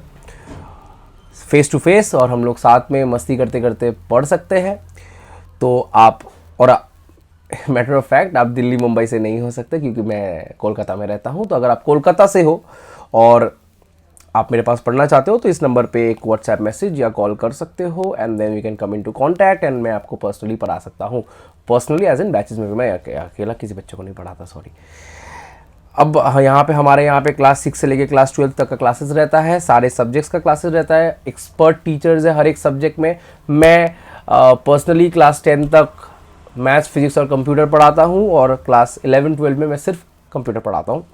Speaker 3: फेस टू फेस और हम लोग साथ में मस्ती करते करते पढ़ सकते हैं, तो आप और मैटर ऑफ फैक्ट आप दिल्ली मुंबई से नहीं हो सकते क्योंकि मैं कोलकाता में रहता हूँ। तो अगर आप कोलकाता से हो और आप मेरे पास पढ़ना चाहते हो तो इस नंबर पे एक व्हाट्सएप मैसेज या कॉल कर सकते हो and then we can come into contact and मैं आपको पर्सनली पढ़ा सकता हूँ। पर्सनली एज इन बैचेस में, मैं अकेला किसी बच्चे को नहीं पढ़ाता, सॉरी। अब यहाँ पे हमारे यहाँ पे क्लास 6 से लेके क्लास 12 तक का क्लासेस रहता है, सारे सब्जेक्ट्स का क्लासेस रहता है, एक्सपर्ट टीचर्स है हर एक सब्जेक्ट में। मैं पर्सनली क्लास 10 तक मैथ्स, फिजिक्स और कंप्यूटर पढ़ाता हूँ और क्लास 11-12 में मैं सिर्फ कंप्यूटर पढ़ाता हूँ।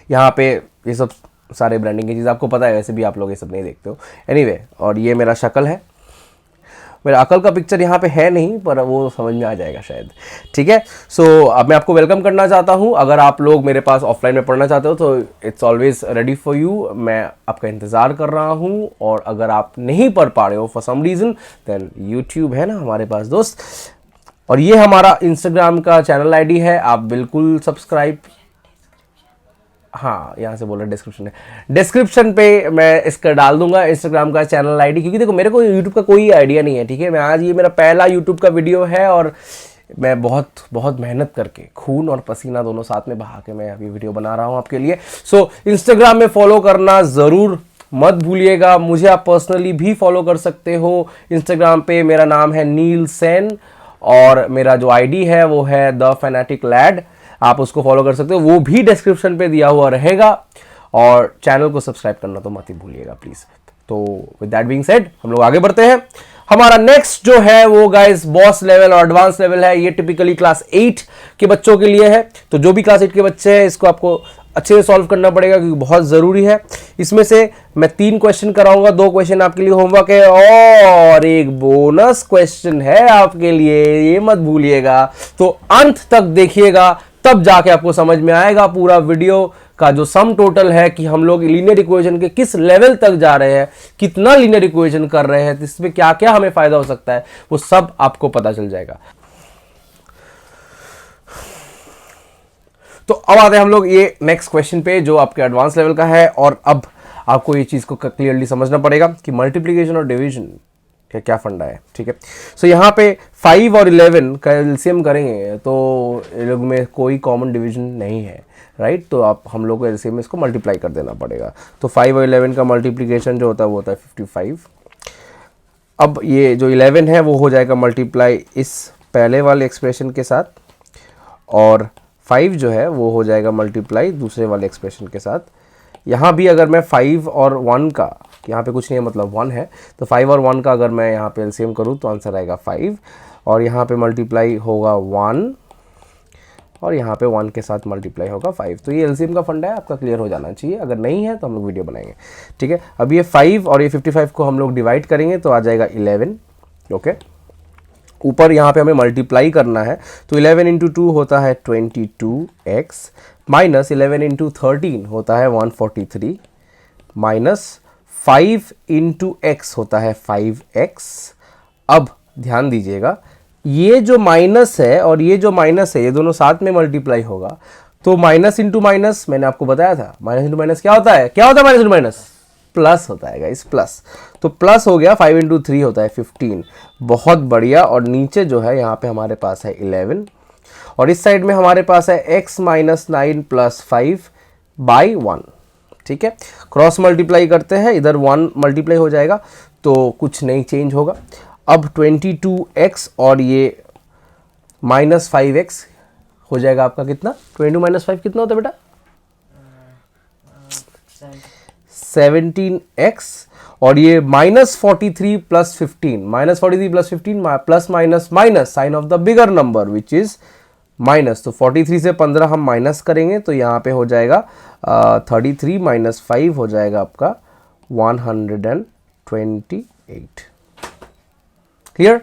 Speaker 3: यहाँ पे ये सब सारे ब्रांडिंग की चीज़ आपको पता है, वैसे भी आप लोग ये सब नहीं देखते हो। एनीवे, और ये मेरा शक्ल है, मेरा अकल का पिक्चर यहाँ पे है नहीं पर वो समझ में आ जाएगा शायद, ठीक है। सो अब मैं आपको वेलकम करना चाहता हूँ। अगर आप लोग मेरे पास ऑफलाइन में पढ़ना चाहते हो तो it's always ready for you, मैं आपका इंतज़ार कर रहा हूँ। और अगर आप नहीं पढ़ पा रहे हो for some reason then YouTube है ना हमारे पास दोस्त, और ये हमारा इंस्टाग्राम का चैनल आईडी है, आप बिल्कुल सब्सक्राइब, हाँ यहाँ से बोल रहे डिस्क्रिप्शन है, डिस्क्रिप्शन पे मैं इसका डाल दूंगा इंस्टाग्राम का चैनल आईडी, क्योंकि देखो मेरे को यूट्यूब का कोई आइडिया नहीं है, ठीक है। मैं आज ये मेरा पहला यूट्यूब का वीडियो है और मैं बहुत बहुत मेहनत करके खून और पसीना दोनों साथ में बहा के मैं अभी वीडियो बना रहा हूँ आपके लिए। सो इंस्टाग्राम में फॉलो करना ज़रूर मत भूलिएगा। मुझे आप पर्सनली भी फॉलो कर सकते हो इंस्टाग्राम पे, मेरा नाम है नील सेन और मेरा जो आईडी है वो है द फैनेटिक लैड, आप उसको फॉलो कर सकते हो, वो भी डिस्क्रिप्शन पे दिया हुआ रहेगा। और चैनल को सब्सक्राइब करना तो मत ही भूलिएगा प्लीज़। तो विद दैट बीइंग सेड हम लोग आगे बढ़ते हैं। हमारा नेक्स्ट जो है वो गाइस बॉस लेवल और एडवांस लेवल है। ये टिपिकली क्लास 8 के बच्चों के लिए है, तो जो भी क्लास 8 के बच्चे हैं इसको आपको अच्छे से सॉल्व करना पड़ेगा क्योंकि बहुत ज़रूरी है। इसमें से मैं 3 क्वेश्चन कराऊंगा, 2 क्वेश्चन आपके लिए होमवर्क है और एक बोनस क्वेश्चन है आपके लिए, ये मत भूलिएगा। तो अंत तक देखिएगा, तब जाके आपको समझ में आएगा पूरा वीडियो का जो सम टोटल है कि हम लोग लीनियर इक्वेशन के किस लेवल तक जा रहे हैं, कितना लीनियर इक्वेशन कर रहे हैं, इसमें क्या क्या हमें फायदा हो सकता है, वो सब आपको पता चल जाएगा। तो अब आते हैं हम लोग ये नेक्स्ट क्वेश्चन पे जो आपके एडवांस लेवल का है। और अब आपको ये चीज़ को क्लियरली समझना पड़ेगा कि मल्टीप्लिकेशन और डिवीजन का क्या फंडा है, ठीक है। सो यहाँ पे 5 और 11 का एलसीएम करेंगे तो इन लोग में कोई कॉमन डिवीजन नहीं है, राइट। तो आप हम लोग को एलसीएम में इसको मल्टीप्लाई कर देना पड़ेगा। तो 5 और 11 का मल्टीप्लिकेशन जो होता है वो होता है 55। अब ये जो 11 है वो हो जाएगा मल्टीप्लाई इस पहले वाले एक्सप्रेशन के साथ, और 5 जो है वो हो जाएगा मल्टीप्लाई दूसरे वाले एक्सप्रेशन के साथ। यहाँ भी अगर मैं 5 और 1 का, यहाँ पे कुछ नहीं है मतलब 1 है, तो 5 और 1 का अगर मैं यहाँ पे एलसीएम करूँ तो आंसर आएगा 5, और यहाँ पे मल्टीप्लाई होगा 1 और यहाँ पे 1 के साथ मल्टीप्लाई होगा 5। तो ये एलसीएम का फंडा है, आपका क्लियर हो जाना चाहिए। अगर नहीं है तो हम लोग वीडियो बनाएंगे, ठीक है। अब ये 5 और ये 55 को हम लोग डिवाइड करेंगे तो आ जाएगा 11, ओके। ऊपर यहाँ पे हमें मल्टीप्लाई करना है, तो 11 इंटू 2 होता है 22x, माइनस 11 इंटू 13 होता है 143, माइनस 5 इंटू एक्स होता है 5x। अब ध्यान दीजिएगा, ये जो माइनस है और ये जो माइनस है ये दोनों साथ में मल्टीप्लाई होगा, तो माइनस इंटू माइनस मैंने आपको बताया था, माइनस इंटू माइनस क्या होता है, क्या होता है माइनस इंटू माइनस, प्लस होता है गाइस, प्लस। तो प्लस हो गया, 5 इंटू 3 होता है 15, बहुत बढ़िया। और नीचे जो है यहाँ पे हमारे पास है 11, और इस साइड में हमारे पास है x माइनस 9 प्लस 5 बाई 1, ठीक है। क्रॉस मल्टीप्लाई करते हैं, इधर 1 मल्टीप्लाई हो जाएगा तो कुछ नहीं चेंज होगा। अब 22x और ये माइनस 5x हो जाएगा आपका कितना, 22 माइनस 5 कितना होता है बेटा, 17x, और ये minus 43 plus 15, minus 43 plus 15 plus minus minus sign of the bigger number which is minus, तो 43 से 15 हम माइनस करेंगे तो यहाँ पे हो जाएगा 33 माइनस 5 हो जाएगा आपका 128. Clear?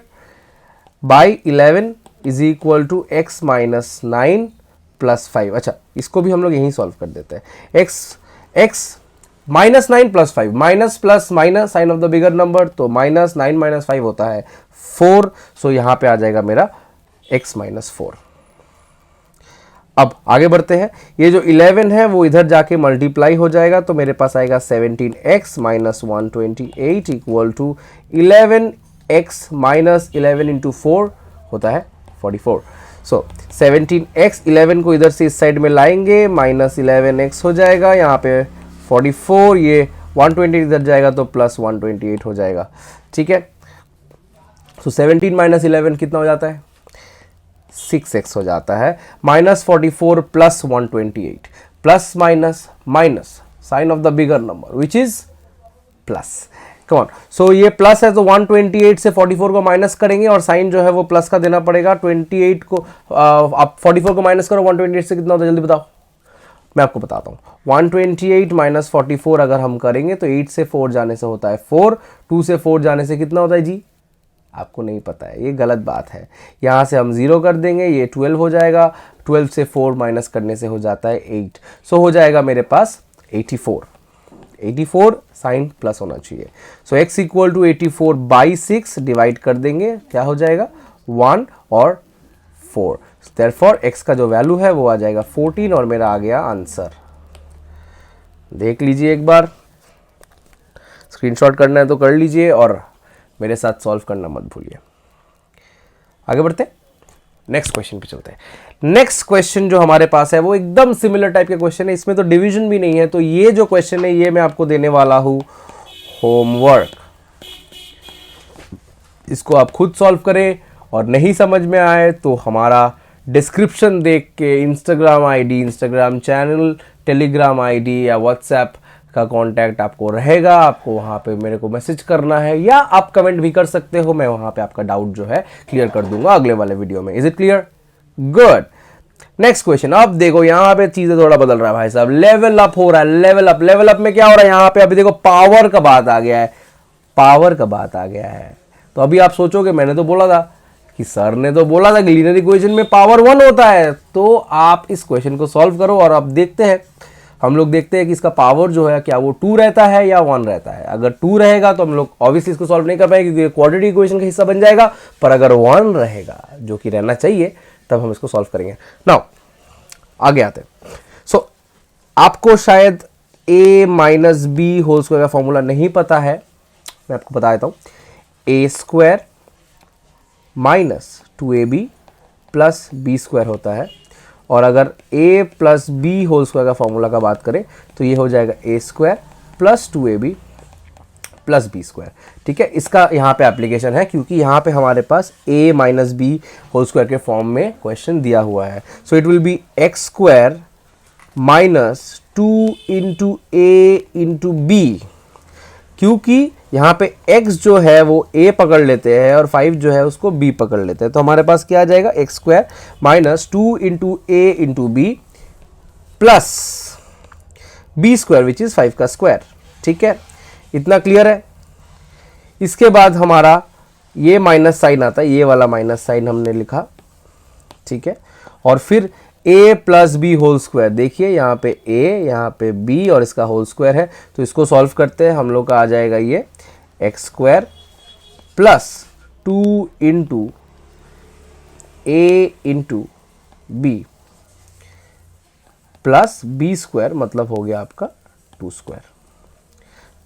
Speaker 3: By 11 is equal to x minus 9 plus 5. अच्छा, इसको भी हम लोग यहीं सॉल्व कर देते हैं. X minus 9 plus 5, minus plus minus sign of the bigger number, तो माइनस 9 माइनस 5 होता है 4. सो यहाँ पे आ जाएगा मेरा x माइनस 4. अब आगे बढ़ते हैं. ये जो 11 है वो इधर जाके मल्टीप्लाई हो जाएगा, तो मेरे पास आएगा 17x minus 128 equal to 11x minus 11 into 4 होता है 44. सो 17x, 11 को इधर से इस साइड में लाएंगे, माइनस 11x हो जाएगा, यहाँ पे 44, ये 128 इधर जाएगा तो प्लस 128 हो जाएगा. ठीक है, सो 17 माइनस 11 कितना हो जाता है? 6x हो जाता है. Minus 44 plus 128, plus minus minus sign of the bigger number which is plus. Come on, so ये प्लस है तो 128 से 44 को माइनस करेंगे और साइन जो है वो प्लस का देना पड़ेगा. 28 को आप 44 को माइनस करो, 128 से कितना होता है जल्दी बताओ. मैं आपको बताता हूँ. 128 माइनस 44 अगर हम करेंगे तो 8 से 4 जाने से होता है 4, 2 से 4 जाने से कितना होता है जी? आपको नहीं पता है, ये गलत बात है. यहाँ से हम 0 कर देंगे, ये 12 हो जाएगा. 12 से 4 माइनस करने से हो जाता है 8. सो हो जाएगा मेरे पास 84. 84 साइन प्लस होना चाहिए. So x equal to 84 by 6 divide कर देंगे, क्या हो जाएगा? 1 और 4. देयरफॉर x का जो वैल्यू है वो आ जाएगा 14 और मेरा आ गया आंसर. देख लीजिए एक बार, स्क्रीनशॉट करना है तो कर लीजिए और मेरे साथ सॉल्व करना मत भूलिए. आगे बढ़ते हैं, नेक्स्ट क्वेश्चन पे चलते हैं. नेक्स्ट क्वेश्चन जो हमारे पास है वो एकदम सिमिलर टाइप के क्वेश्चन है, इसमें तो डिवीजन भी नहीं है. तो ये जो क्वेश्चन है ये मैं आपको देने वाला हूं होमवर्क. इसको आप खुद सॉल्व करें और नहीं समझ में आए तो हमारा डिस्क्रिप्शन देख के Instagram ID, Instagram channel, Telegram ID या व्हाट्सएप का कांटेक्ट आपको रहेगा. आपको वहाँ पे मेरे को मैसेज करना है या आप कमेंट भी कर सकते हो. मैं वहाँ पे आपका डाउट जो है क्लियर कर दूंगा अगले वाले वीडियो में. Is it clear? Good. Next question. अब देखो यहाँ पे चीजें थोड़ा बदल रहा है भाई साहब. लेवल अप हो रहा है. लेवल अप, लेवल अप में क्या हो रहा है यहाँ पे? अभी देखो पावर का बात आ गया है. पावर का बात आ गया है. तो अभी आप सोचोगे मैंने तो बोला था कि सर ने तो बोला था कि लीनियर इक्वेशन में पावर 1 होता है. तो आप इस क्वेश्चन को सॉल्व करो और अब देखते हैं, हम लोग देखते हैं कि इसका पावर जो है क्या वो 2 रहता है या 1 रहता है. अगर 2 रहेगा तो हम लोग ऑब्वियसली इसको सॉल्व नहीं कर पाएंगे क्योंकि क्वाड्रेटिक इक्वेशन का हिस्सा बन जाएगा. पर अगर 1 रहेगा, जो कि रहना चाहिए, तब हम इसको सॉल्व करेंगे. नाउ आगे आते हैं. सो आपको शायद a minus B whole square का फॉर्मूला नहीं पता है. मैं आपको बता देता हूँ. a square minus 2ab plus B square होता है. और अगर a plus B whole square का फॉर्मूला का बात करें तो ये हो जाएगा a square plus 2ab plus B square. ठीक है, इसका यहाँ पे एप्लीकेशन है क्योंकि यहाँ पे हमारे पास a minus B whole square के फॉर्म में क्वेश्चन दिया हुआ है. So it will be x square minus 2 into A into B, क्योंकि यहाँ पे x जो है वो a पकड़ लेते हैं और 5 जो है उसको b पकड़ लेते हैं. तो हमारे पास क्या आ जाएगा? X square minus 2 into A into B plus B square which is 5 का स्क्वायर. ठीक है, इतना क्लियर है. इसके बाद हमारा ये माइनस साइन आता है, ये वाला माइनस साइन हमने लिखा. ठीक है, और फिर a plus B whole square. देखिए यहाँ पे a, यहाँ पे b और इसका होल स्क्वायर है. तो इसको सॉल्व करते हैं. हम लोग का आ जाएगा ये X square plus 2 into A into B plus B square, मतलब हो गया आपका 2 स्क्वायर.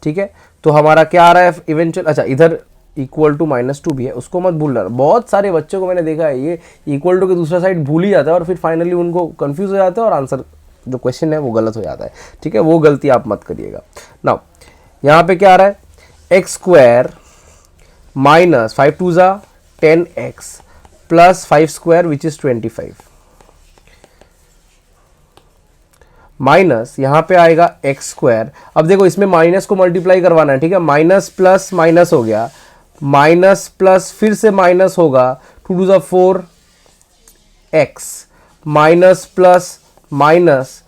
Speaker 3: ठीक है, तो हमारा क्या आ रहा है इवेंचुअल? अच्छा, इधर इक्वल टू -2 भी है, उसको मत भूलना. बहुत सारे बच्चों को मैंने देखा है ये इक्वल टू के दूसरा साइड भूल ही जाता है और फिर फाइनली उनको कंफ्यूज हो जाता है और आंसर जो क्वेश्चन है वो गलत हो जाता है. ठीक है, वो गलती आप मत करिएगा. नाउ यहाँ पे क्या आ रहा है? एक्स स्क्वायर माइनस 5 2 ज़ा 10x plus 5 square which is 25 minus यहाँ पे आएगा एक्स स्क्वायर. अब देखो इसमें माइनस को मल्टीप्लाई करवाना है. ठीक है, माइनस प्लस माइनस हो गया, माइनस प्लस फिर से माइनस होगा, 2 2 ज़ा 4 x minus plus minus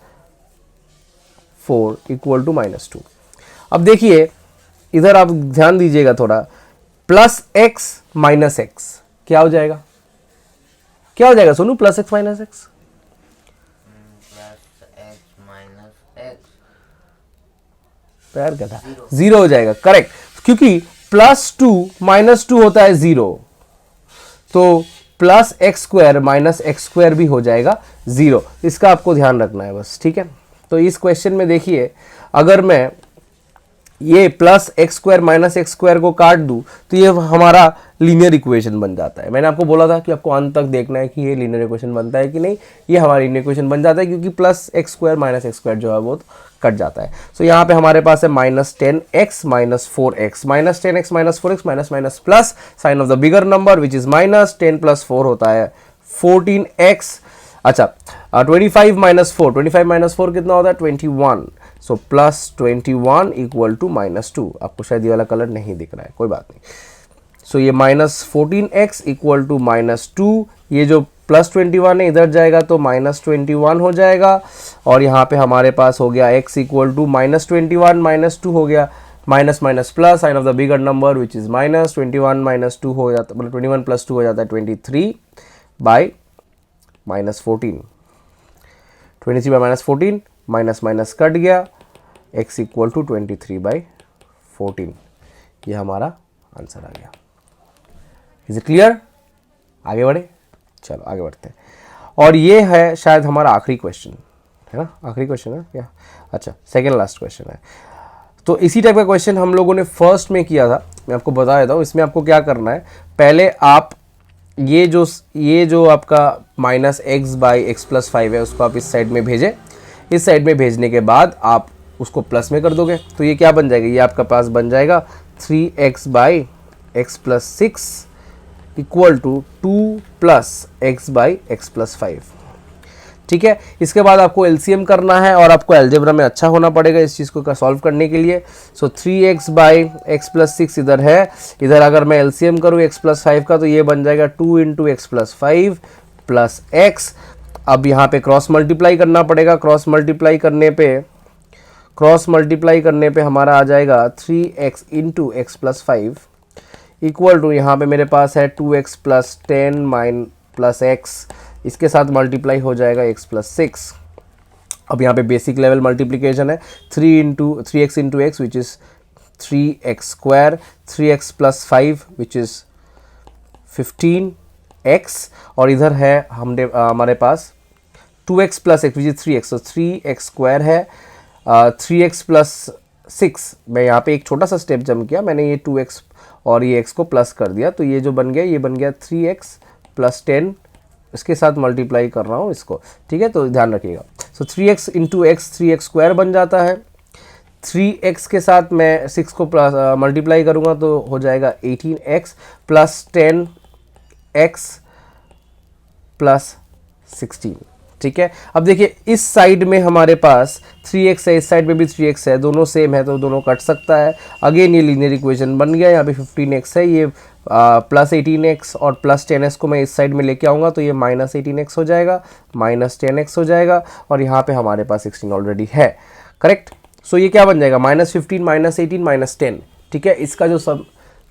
Speaker 3: 4 equal to -2। अब देखिए इधर आप ध्यान दीजिएगा थोड़ा, प्लस एक्स माइनस एक्स क्या हो जाएगा, क्या हो जाएगा Sonu, plus x minus x? पैर क्या था, जीरो हो जाएगा, करेक्ट, क्योंकि +2 -2 होता है 0, तो plus x square minus x square भी हो जाएगा 0। इसका आपको ध्यान रखना है बस, ठीक है। तो इस क्वेश्चन में देखिए, अगर मैं ये plus x square minus x square को काट दूं तो ये हमारा लीनियर इक्वेशन बन जाता है। मैंने आपको बोला था कि आपको अंत तक देखना है कि ये लीनियर इक्वेशन बनता है कि नहीं। ये हमारा लीनियर इक्वेशन बन जाता है क्योंकि plus x square minus x square जो है वो कट जाता है। सो यहाँ पे हमारे पास है -10x minus 4x, -10x minus 4x minus minus plus sign of the bigger number which is -10 + 4 होता है 14x। अच्छा 25 माइनस 4, 25 माइनस 4 कितना होता है 21, सो +21 इक्वल टू -2। आपको शायद ये वाला कलर नहीं दिख रहा है, कोई बात नहीं। सो ये -14x इक्वल टू -2, ये जो +21 है इधर जाएगा तो -21 हो जाएगा, और यहाँ पे हमारे पास हो गया x इक्वल टू -21 -2 हो गया, minus minus plus sign of the bigger number which is -21 -2 हो जाता है, मतलब 21 + 2 हो जाता है 23 by -14, 23 by -14, minus minus cut गया, x इक्वल टू 23/14, ये हमारा आंसर आ गया। Is it clear? आगे बढ़े, चलो आगे बढ़ते हैं। और ये है शायद हमारा आखिरी क्वेश्चन है ना, आखिरी क्वेश्चन है क्या? अच्छा सेकेंड लास्ट क्वेश्चन है। तो इसी टाइप का क्वेश्चन हम लोगों ने फर्स्ट में किया था, मैं आपको बता देता हूँ। इसमें आपको क्या करना है, पहले आप ये जो आपका -x/x+5 है उसको आप इस साइड में भेजें। इस साइड में भेजने के बाद आप उसको प्लस में कर दोगे तो ये क्या बन जाएगा, ये आपका पास बन जाएगा 3x/x+6 इक्वल टू 2 + x/x+5। ठीक है, इसके बाद आपको एलसीएम करना है और आपको अलजेब्रा में अच्छा होना पड़ेगा इस चीज़ को सॉल्व करने के लिए। सो 3x/x+6 इधर है, इधर अगर मैं एलसीएम करूँ x+5 का तो ये बन जाएगा 2 × x+5 + x। अब यहाँ पे क्रॉस मल्टीप्लाई करना पड़ेगा, क्रॉस मल्टीप्लाई करने पे हमारा आ जाएगा 3x × x+5 इक्वल टू, यहाँ पे मेरे पास है 2x + 10 + x, इसके साथ मल्टीप्लाई हो जाएगा x+6। अब यहाँ पे बेसिक लेवल मल्टीप्लिकेशन है, 3x × x which is 3x², 3x + 5 which is 15x, और इधर है हमारे पास 2x + x which is 3x, तो 3x² है। 3x + 6, मैं यहाँ पे एक छोटा सा स्टेप जंप किया, मैंने ये 2x और ये x को प्लस कर दिया, तो ये जो बन गया ये बन गया 3x + 10, इसके साथ मल्टीप्लाई कर रहा हूँ इसको, ठीक है, तो ध्यान रखिएगा। सो 3x × x 3x² बन जाता है, 3x के साथ मैं 6 को मल्टीप्लाई करूँगा तो हो जाएगा 18x + 10x + 16। ठीक है, अब देखिए इस साइड में हमारे पास 3x है, इस साइड में भी 3x है, दोनों सेम है तो दोनों कट सकता है। अगेन ये लीनियर इक्वेशन बन गया, यहाँ पे 15x है, ये +18x और +10x को मैं इस साइड में लेके आऊँगा तो ये -18x हो जाएगा, -10x हो जाएगा, और यहाँ पे हमारे पास 16 ऑलरेडी है, करेक्ट। सो ये क्या बन जाएगा, -15 -18 -10। ठीक है, इसका जो सब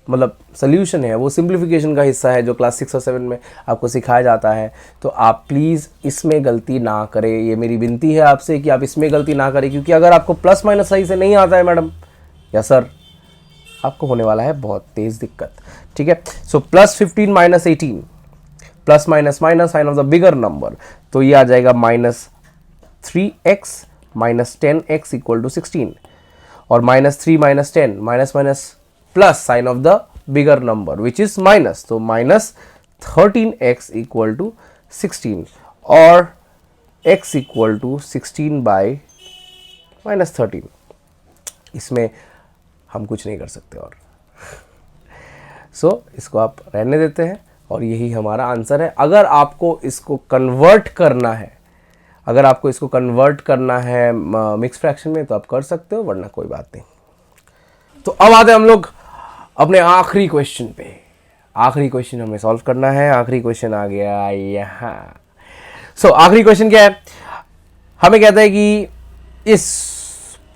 Speaker 3: मतलब सोल्यूशन है वो सिंप्लीफिकेशन का हिस्सा है जो क्लास 6 और 7 में आपको सिखाया जाता है। तो आप प्लीज़ इसमें गलती ना करें, ये मेरी विनती है आपसे कि आप इसमें गलती ना करें, क्योंकि अगर आपको प्लस माइनस सही से नहीं आता है मैडम या सर, आपको होने वाला है बहुत तेज़ दिक्कत। ठीक है, so +15 -18 plus minus minus sign of the bigger number, तो ये आ जाएगा -3x -10x इक्वल टू 16, और -3 -10 minus minus plus sign of the bigger number which is minus, तो -13x इक्वल टू 16, और x इक्वल टू 16/-13। इसमें हम कुछ नहीं कर सकते और सो इसको आप रहने देते हैं, और यही हमारा आंसर है। अगर आपको इसको कन्वर्ट करना है, अगर आपको इसको कन्वर्ट करना है मिक्स फ्रैक्शन में तो आप कर सकते हो, वरना कोई बात नहीं। तो अब आते हैं हम लोग अपने आखिरी क्वेश्चन पे। आखिरी क्वेश्चन हमें सॉल्व करना है, आखिरी क्वेश्चन आ गया यहाँ। सो आखिरी क्वेश्चन क्या है, हमें कहता है कि इस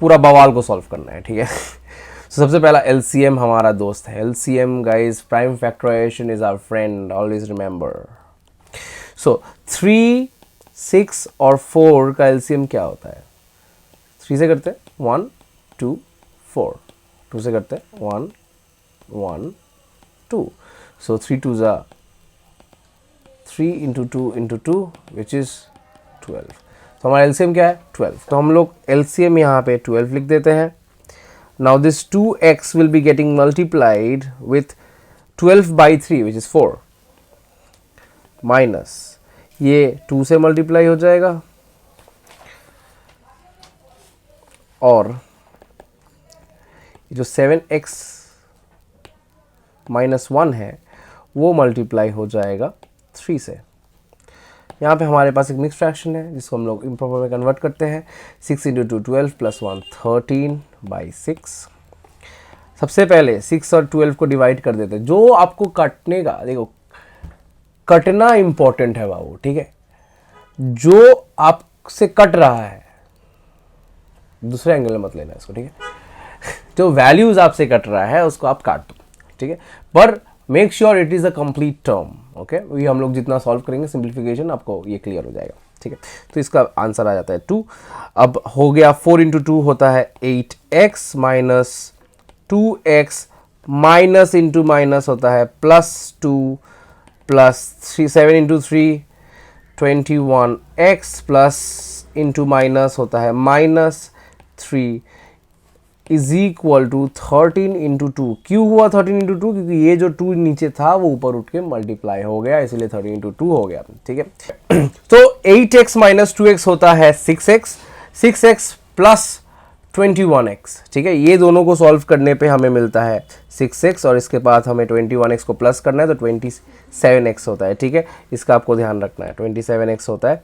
Speaker 3: पूरा बवाल को सॉल्व करना है, ठीक है। सबसे पहला एलसीएम हमारा दोस्त है। LCM guys, prime factorization is our friend, always remember. So 3, 6 और 4 का एलसीएम क्या होता है? 3 से करते हैं 1 2 4, 2 से करते हैं 1 1 2, सो 3 2 जा 3 इंटू 2 इंटू 2 विच इज 12। तो हमारा एलसीएम क्या है? 12। तो हम लोग एलसीएम यहाँ पे 12 लिख देते हैं। Now this 2x will be getting multiplied with 12 by 3 which is 4 minus ये 2 से मल्टीप्लाई हो जाएगा और जो 7x माइनस 1 है वो मल्टीप्लाई हो जाएगा 3 से। यहाँ पे हमारे पास एक मिक्स फ्रैक्शन है जिसको हम लोग इम्प्रॉपर में कन्वर्ट करते हैं। 6 इंटू 2 12 प्लस 1 13 बाई 6। सबसे पहले 6 और 12 को डिवाइड कर देते हैं। जो आपको काटने का, देखो कटना इंपॉर्टेंट है बाबू, ठीक है। जो आपसे कट रहा है दूसरे एंगल में मत लेना इसको, ठीक है। जो वैल्यूज आपसे कट रहा है उसको आप काट दो, ठीक है, पर make sure it is a complete term. Okay, ये हम लोग जितना सॉल्व करेंगे सिंप्लीफिकेशन आपको ये क्लियर हो जाएगा, ठीक है। तो इसका आंसर आ जाता है 2। अब हो गया 4 इंटू 2 होता है 8x minus 2x minus into minus होता है plus 2 plus 3 7 into 3 21x plus into minus होता है minus 3 is equal to 13 into 2। क्यों हुआ 13 इंटू 2? क्योंकि ये जो 2 नीचे था वो ऊपर उठ के मल्टीप्लाई हो गया, इसलिए 13 इंटू 2 हो गया, ठीक है। तो 8x माइनस 2x होता है 6x, 6x प्लस 21x, ठीक है। ये दोनों को सॉल्व करने पे हमें मिलता है 6x और इसके बाद हमें 21x को प्लस करना है तो 27x होता है, ठीक है। इसका आपको ध्यान रखना है, 27x होता है।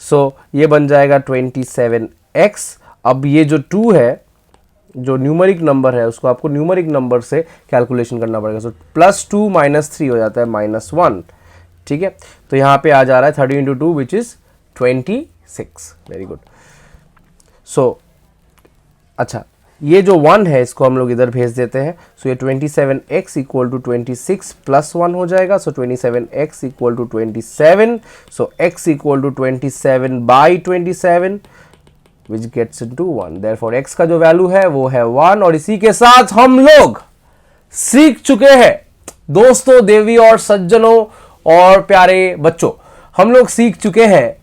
Speaker 3: सो ये बन जाएगा 27x। अब ये जो 2 है, जो न्यूमरिक नंबर है, उसको आपको न्यूमरिक नंबर से कैलकुलेशन करना पड़ेगा। सो प्लस 2 माइनस 3 हो जाता है माइनस 1, ठीक है। तो यहाँ पे आ जा रहा है 30 into 2 which is 26। Very good. So अच्छा, ये जो 1 है इसको हम लोग इधर भेज देते हैं। सो ये 27x इक्वल टू 26 प्लस 1 हो जाएगा। So 27x equal to 27। So x equal to 27 by 27 which gets into 1। therefore x का जो वैल्यू है वो है 1। और इसी के साथ हम लोग सीख चुके हैं दोस्तों, देवी और सज्जनों और प्यारे बच्चों, हम लोग सीख चुके हैं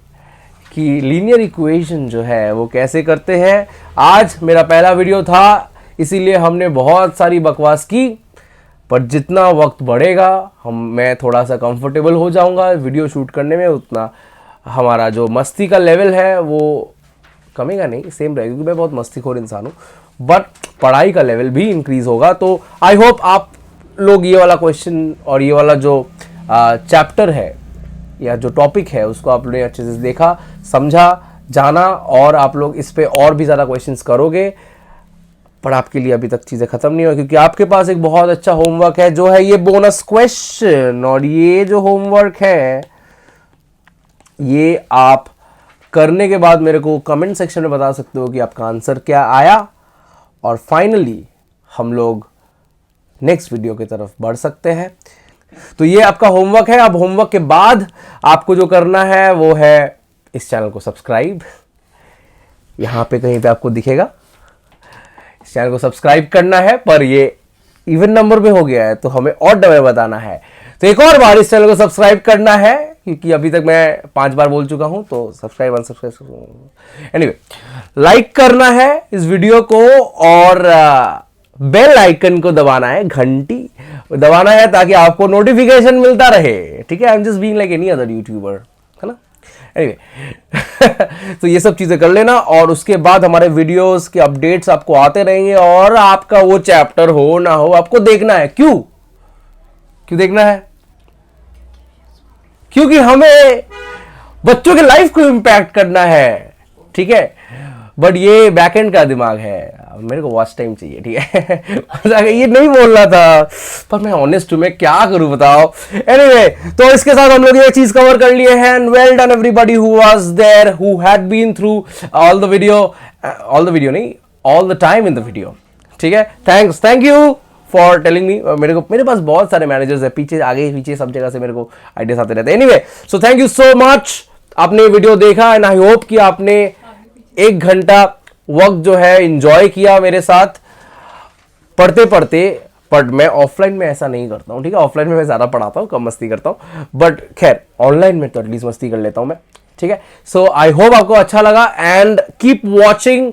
Speaker 3: कि लीनियर इक्वेशन जो है वो कैसे करते हैं। आज मेरा पहला वीडियो था इसीलिए हमने बहुत सारी बकवास की, पर जितना वक्त बढ़ेगा मैं थोड़ा सा कंफर्टेबल हो जाऊंगा वीडियो शूट करने में, उतना हमारा जो मस्ती का लेवल है वो कमेगा नहीं, सेम रहेगा, क्योंकि मैं बहुत मस्तीखोर इंसान हूँ, बट पढ़ाई का लेवल भी इंक्रीज होगा। तो आई होप आप लोग ये वाला क्वेश्चन और ये वाला जो चैप्टर है या जो टॉपिक है उसको आप लोगों ने अच्छे से देखा, समझा, जाना और आप लोग इस पे और भी ज़्यादा क्वेश्चंस करोगे। पर आपके लिए अभी तक चीज़ें ख़त्म नहीं हुई, क्योंकि आपके पास एक बहुत अच्छा होमवर्क है जो है ये बोनस क्वेश्चन। और ये जो होमवर्क है ये आप करने के बाद मेरे को कमेंट सेक्शन में बता सकते हो कि आपका आंसर क्या आया। और फाइनली हम लोग नेक्स्ट वीडियो की तरफ बढ़ सकते हैं। तो ये आपका होमवर्क है। अब होमवर्क के बाद आपको जो करना है वो है इस चैनल को सब्सक्राइब, यहाँ पे कहीं पे आपको दिखेगा, इस चैनल को सब्सक्राइब करना है। पर ये इवन नंबर पे हो गया है तो हमें और डबल बताना है, तो एक और बार इस चैनल को सब्सक्राइब करना है, क्योंकि अभी तक मैं 5 बार बोल चुका हूं। तो सब्सक्राइब अनसब्सक्राइब, एनीवे लाइक करना है इस वीडियो को और बेल आइकन को दबाना है, घंटी दबाना है ताकि आपको नोटिफिकेशन मिलता रहे, ठीक है। I am just being like any other YouTuber, है ना। एनीवे तो ये सब चीजें कर लेना और उसके बाद हमारे वीडियोस के अपडेट्स आपको आते रहेंगे और आपका वो चैप्टर हो ना हो आपको देखना है। क्यों देखना है? क्योंकि हमें बच्चों के लाइफ को इंपैक्ट करना है, ठीक है। बट ये बैकएंड का दिमाग है, मेरे को वॉच टाइम चाहिए, ठीक है। ये नहीं बोलना था, पर मैं ऑनेस्ट हूं, मैं क्या करूं बताओ। एनीवे, तो इसके साथ हम लोग ये चीज कवर कर लिए हैं। And well done everybody who was there, who had been through all the video नहीं, all the time in the video, ठीक है। Thank you for telling me. मेरे पास बहुत सारे मैनेजर्स है, पीछे आगे पीछे सब जगह से मेरे को आइडियाज आते रहते हैं। Anyway, so thank you so much, आपने वीडियो देखा एंड आई होप कि आपने 1 घंटा वक्त जो है एंजॉय किया मेरे साथ पढ़ते पढ़ते। बट मैं ऑफलाइन में ऐसा नहीं करता हूँ, ठीक है। ऑफलाइन में मैं ज्यादा पढ़ाता हूँ, कम मस्ती करता हूँ, बट खैर ऑनलाइन में तो एटलीस्ट मस्ती कर लेता हूँ मैं, ठीक है। सो आई होप आपको अच्छा लगा and keep watching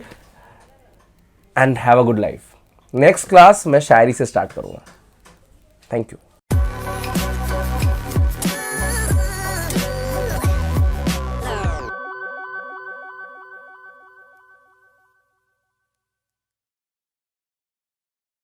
Speaker 3: and have a good life. Next class मैं शायरी से स्टार्ट करूंगा। Thank you.